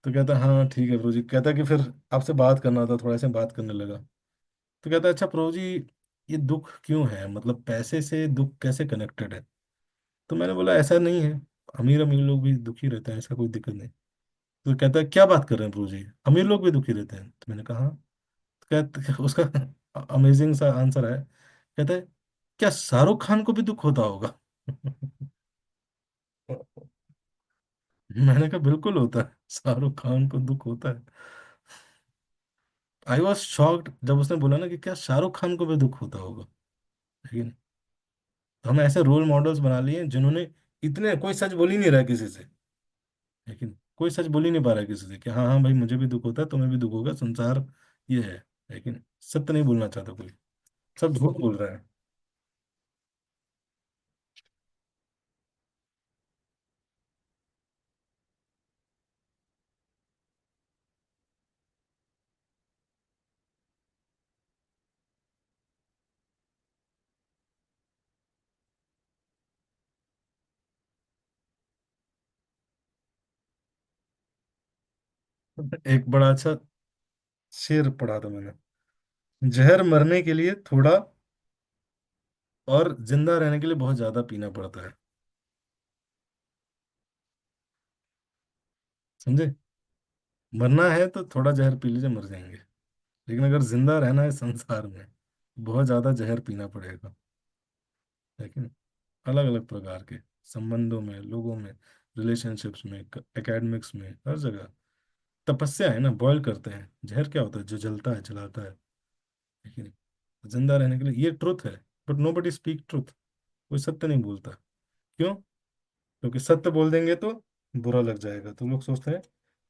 तो कहता हाँ ठीक है प्रभु जी। कहता कि फिर आपसे बात करना था, थोड़ा से बात करने लगा। तो कहता अच्छा प्रभु जी, ये दुख क्यों है, मतलब पैसे से दुख कैसे कनेक्टेड है? तो मैंने बोला ऐसा नहीं है, अमीर अमीर लोग भी दुखी रहते हैं, ऐसा कोई दिक्कत नहीं। तो कहता है क्या बात कर रहे हैं प्रभु जी, अमीर लोग भी दुखी रहते हैं? तो मैंने कहा हाँ। तो कहता उसका अमेजिंग सा आंसर है, कहता है क्या शाहरुख खान को भी दुख होता होगा? मैंने कहा बिल्कुल होता है, शाहरुख खान को दुख होता है। आई वॉज शॉक्ड जब उसने बोला ना कि क्या शाहरुख खान को भी दुख होता होगा। लेकिन तो हम ऐसे रोल मॉडल्स बना लिए जिन्होंने इतने, कोई सच बोल ही नहीं रहा है किसी से। लेकिन कोई सच बोल ही नहीं पा रहा है किसी से कि हाँ हाँ भाई मुझे भी दुख होता है, तुम्हें भी दुख होगा, संसार ये है। लेकिन सत्य नहीं बोलना चाहता कोई, सब झूठ बोल रहा है। एक बड़ा अच्छा शेर पढ़ा था मैंने, जहर मरने के लिए थोड़ा और जिंदा रहने के लिए बहुत ज्यादा पीना पड़ता है। समझे? मरना है तो थोड़ा जहर पी लीजिए, मर जाएंगे। लेकिन अगर जिंदा रहना है संसार में, बहुत ज्यादा जहर पीना पड़ेगा। लेकिन अलग अलग प्रकार के संबंधों में, लोगों में, रिलेशनशिप्स में, एकेडमिक्स में, हर जगह तपस्या है ना, बॉयल करते हैं। जहर क्या होता है? जो जलता है, जलाता है। लेकिन जिंदा रहने के लिए ये ट्रुथ है। But nobody speak truth. कोई सत्य नहीं बोलता। क्यों? क्योंकि सत्य बोल देंगे तो बुरा लग जाएगा, तो लोग सोचते हैं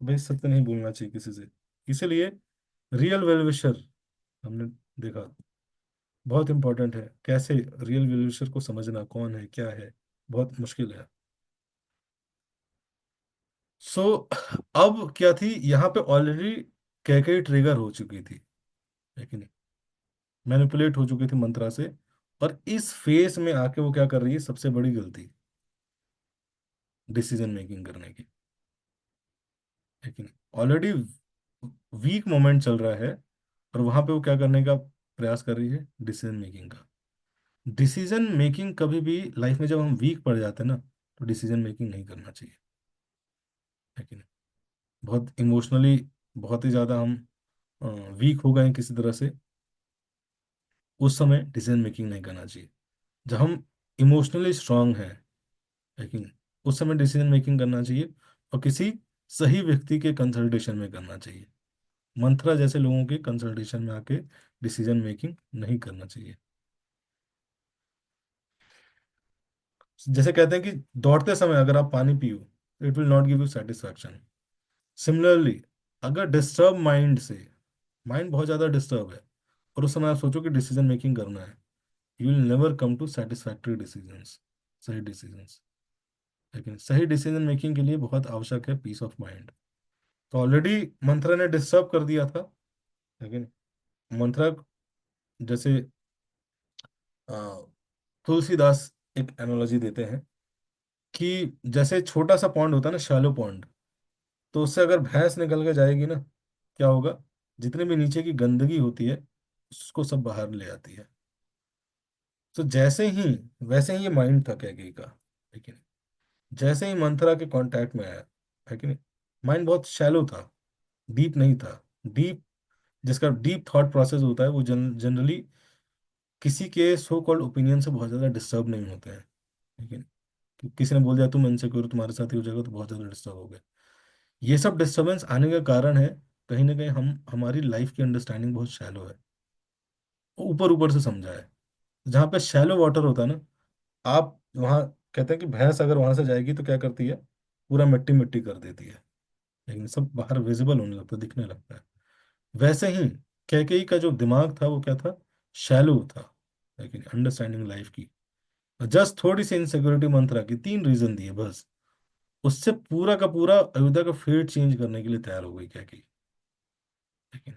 भाई सत्य नहीं बोलना चाहिए किसी से। इसीलिए रियल वेल विशर, हमने देखा, बहुत इंपॉर्टेंट है। कैसे रियल वेल विशर को समझना, कौन है क्या है, बहुत मुश्किल है। सो अब क्या थी यहाँ पे, ऑलरेडी कैके ट्रिगर हो चुकी थी, लेकिन मैनिपुलेट हो चुकी थी मंत्रा से। और इस फेस में आके वो क्या कर रही है, सबसे बड़ी गलती, डिसीजन मेकिंग करने की। लेकिन ऑलरेडी वीक मोमेंट चल रहा है, और वहां पे वो क्या करने का प्रयास कर रही है, डिसीजन मेकिंग का। डिसीजन मेकिंग कभी भी लाइफ में जब हम वीक पड़ जाते हैं ना, तो डिसीजन मेकिंग नहीं करना चाहिए। लेकिन बहुत इमोशनली, बहुत ही ज्यादा हम वीक हो गए हैं किसी तरह से, उस समय डिसीजन मेकिंग नहीं करना चाहिए। जब हम इमोशनली स्ट्रांग हैं, लेकिन उस समय डिसीजन मेकिंग करना चाहिए, और किसी सही व्यक्ति के कंसल्टेशन में करना चाहिए। मंथरा जैसे लोगों के कंसल्टेशन में आके डिसीजन मेकिंग नहीं करना चाहिए। जैसे कहते हैं कि दौड़ते समय अगर आप पानी पियो, it will not give you satisfaction. Similarly, अगर डिस्टर्ब माइंड से, माइंड बहुत ज्यादा डिस्टर्ब है, और उस समय आप सोचो कि डिसीजन मेकिंग करना है, you will never come to satisfactory decisions, सही डिसीजंस। लेकिन सही डिसीजन मेकिंग के लिए बहुत आवश्यक है पीस ऑफ माइंड। तो ऑलरेडी मंथरा ने डिस्टर्ब कर दिया था। लेकिन मंथरा, जैसे अ, तुलसीदास एक एनालॉजी देते हैं कि जैसे छोटा सा पॉन्ड होता है ना, शैलो पॉन्ड, तो उससे अगर भैंस निकल के जाएगी ना, क्या होगा? जितने भी नीचे की गंदगी होती है, उसको सब बाहर ले आती है। तो जैसे ही, वैसे ही ये माइंड था कैकेयी का। लेकिन जैसे ही मंथरा के कांटेक्ट में आया, है कि नहीं, माइंड बहुत शैलो था, डीप नहीं था। डीप, जिसका डीप थॉट प्रोसेस होता है, वो जनरली किसी के सो कॉल्ड ओपिनियन से बहुत ज़्यादा डिस्टर्ब नहीं होते हैं। लेकिन किसी ने बोल दिया तुम इनसिक्योर, तुम्हारे साथ ही हो जाएगा, तो बहुत ज़्यादा डिस्टर्ब हो गए। ये सब डिस्टर्बेंस आने का कारण है, कहीं ना कहीं हम, हमारी लाइफ की अंडरस्टैंडिंग बहुत शैलो है, ऊपर ऊपर से समझा है। जहाँ पे शैलो वाटर होता है ना, आप वहाँ, कहते हैं कि भैंस अगर वहां से जाएगी तो क्या करती है, पूरा मिट्टी मिट्टी कर देती है। लेकिन सब बाहर विजिबल होने लगता है, दिखने लगता है। वैसे ही कैकेयी का जो दिमाग था वो क्या था, शैलो था। लेकिन अंडरस्टैंडिंग लाइफ की, जस्ट थोड़ी सी इनसिक्योरिटी मंत्रा की, 3 रीजन दिए बस, उससे पूरा का पूरा अयोध्या का फेट चेंज करने के लिए तैयार हो गई कैकेयी। लेकिन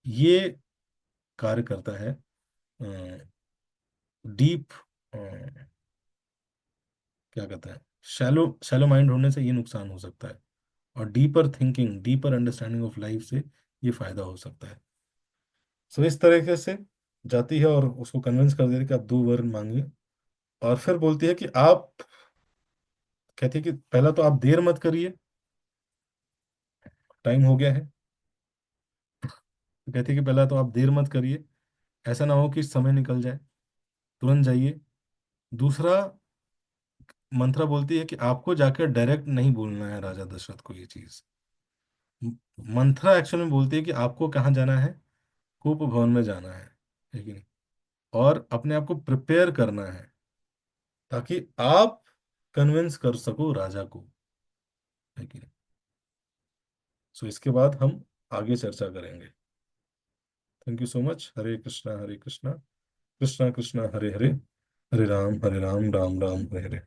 ये कार्य करता है डीप क्या कहते हैं, शैलो शैलो माइंड होने से ये नुकसान हो सकता है, और deeper thinking, deeper understanding of life से ये फायदा हो सकता है। सो इस तरीके से जाती है और उसको कन्विंस कर देती है कि आप 2 वर मांगिए। और फिर बोलती है कि आप, कहती है कि पहला तो आप देर मत करिए, टाइम हो गया है। तो कहती है कि पहला तो आप देर मत करिए, ऐसा ना हो कि समय निकल जाए, तुरंत जाइए। दूसरा, मंत्रा बोलती है कि आपको जाकर डायरेक्ट नहीं बोलना है राजा दशरथ को ये चीज। मंत्रा एक्चुअल में बोलती है कि आपको कहाँ जाना है, कूप भवन में जाना है कि नहीं, और अपने आप को प्रिपेयर करना है ताकि आप कन्विंस कर सको राजा को, है कि नहीं। सो इसके बाद हम आगे चर्चा करेंगे। Thank you so much. Hare Krishna Hare Krishna, Krishna Krishna Hare Hare, Hare Ram Ram Ram Hare Hare.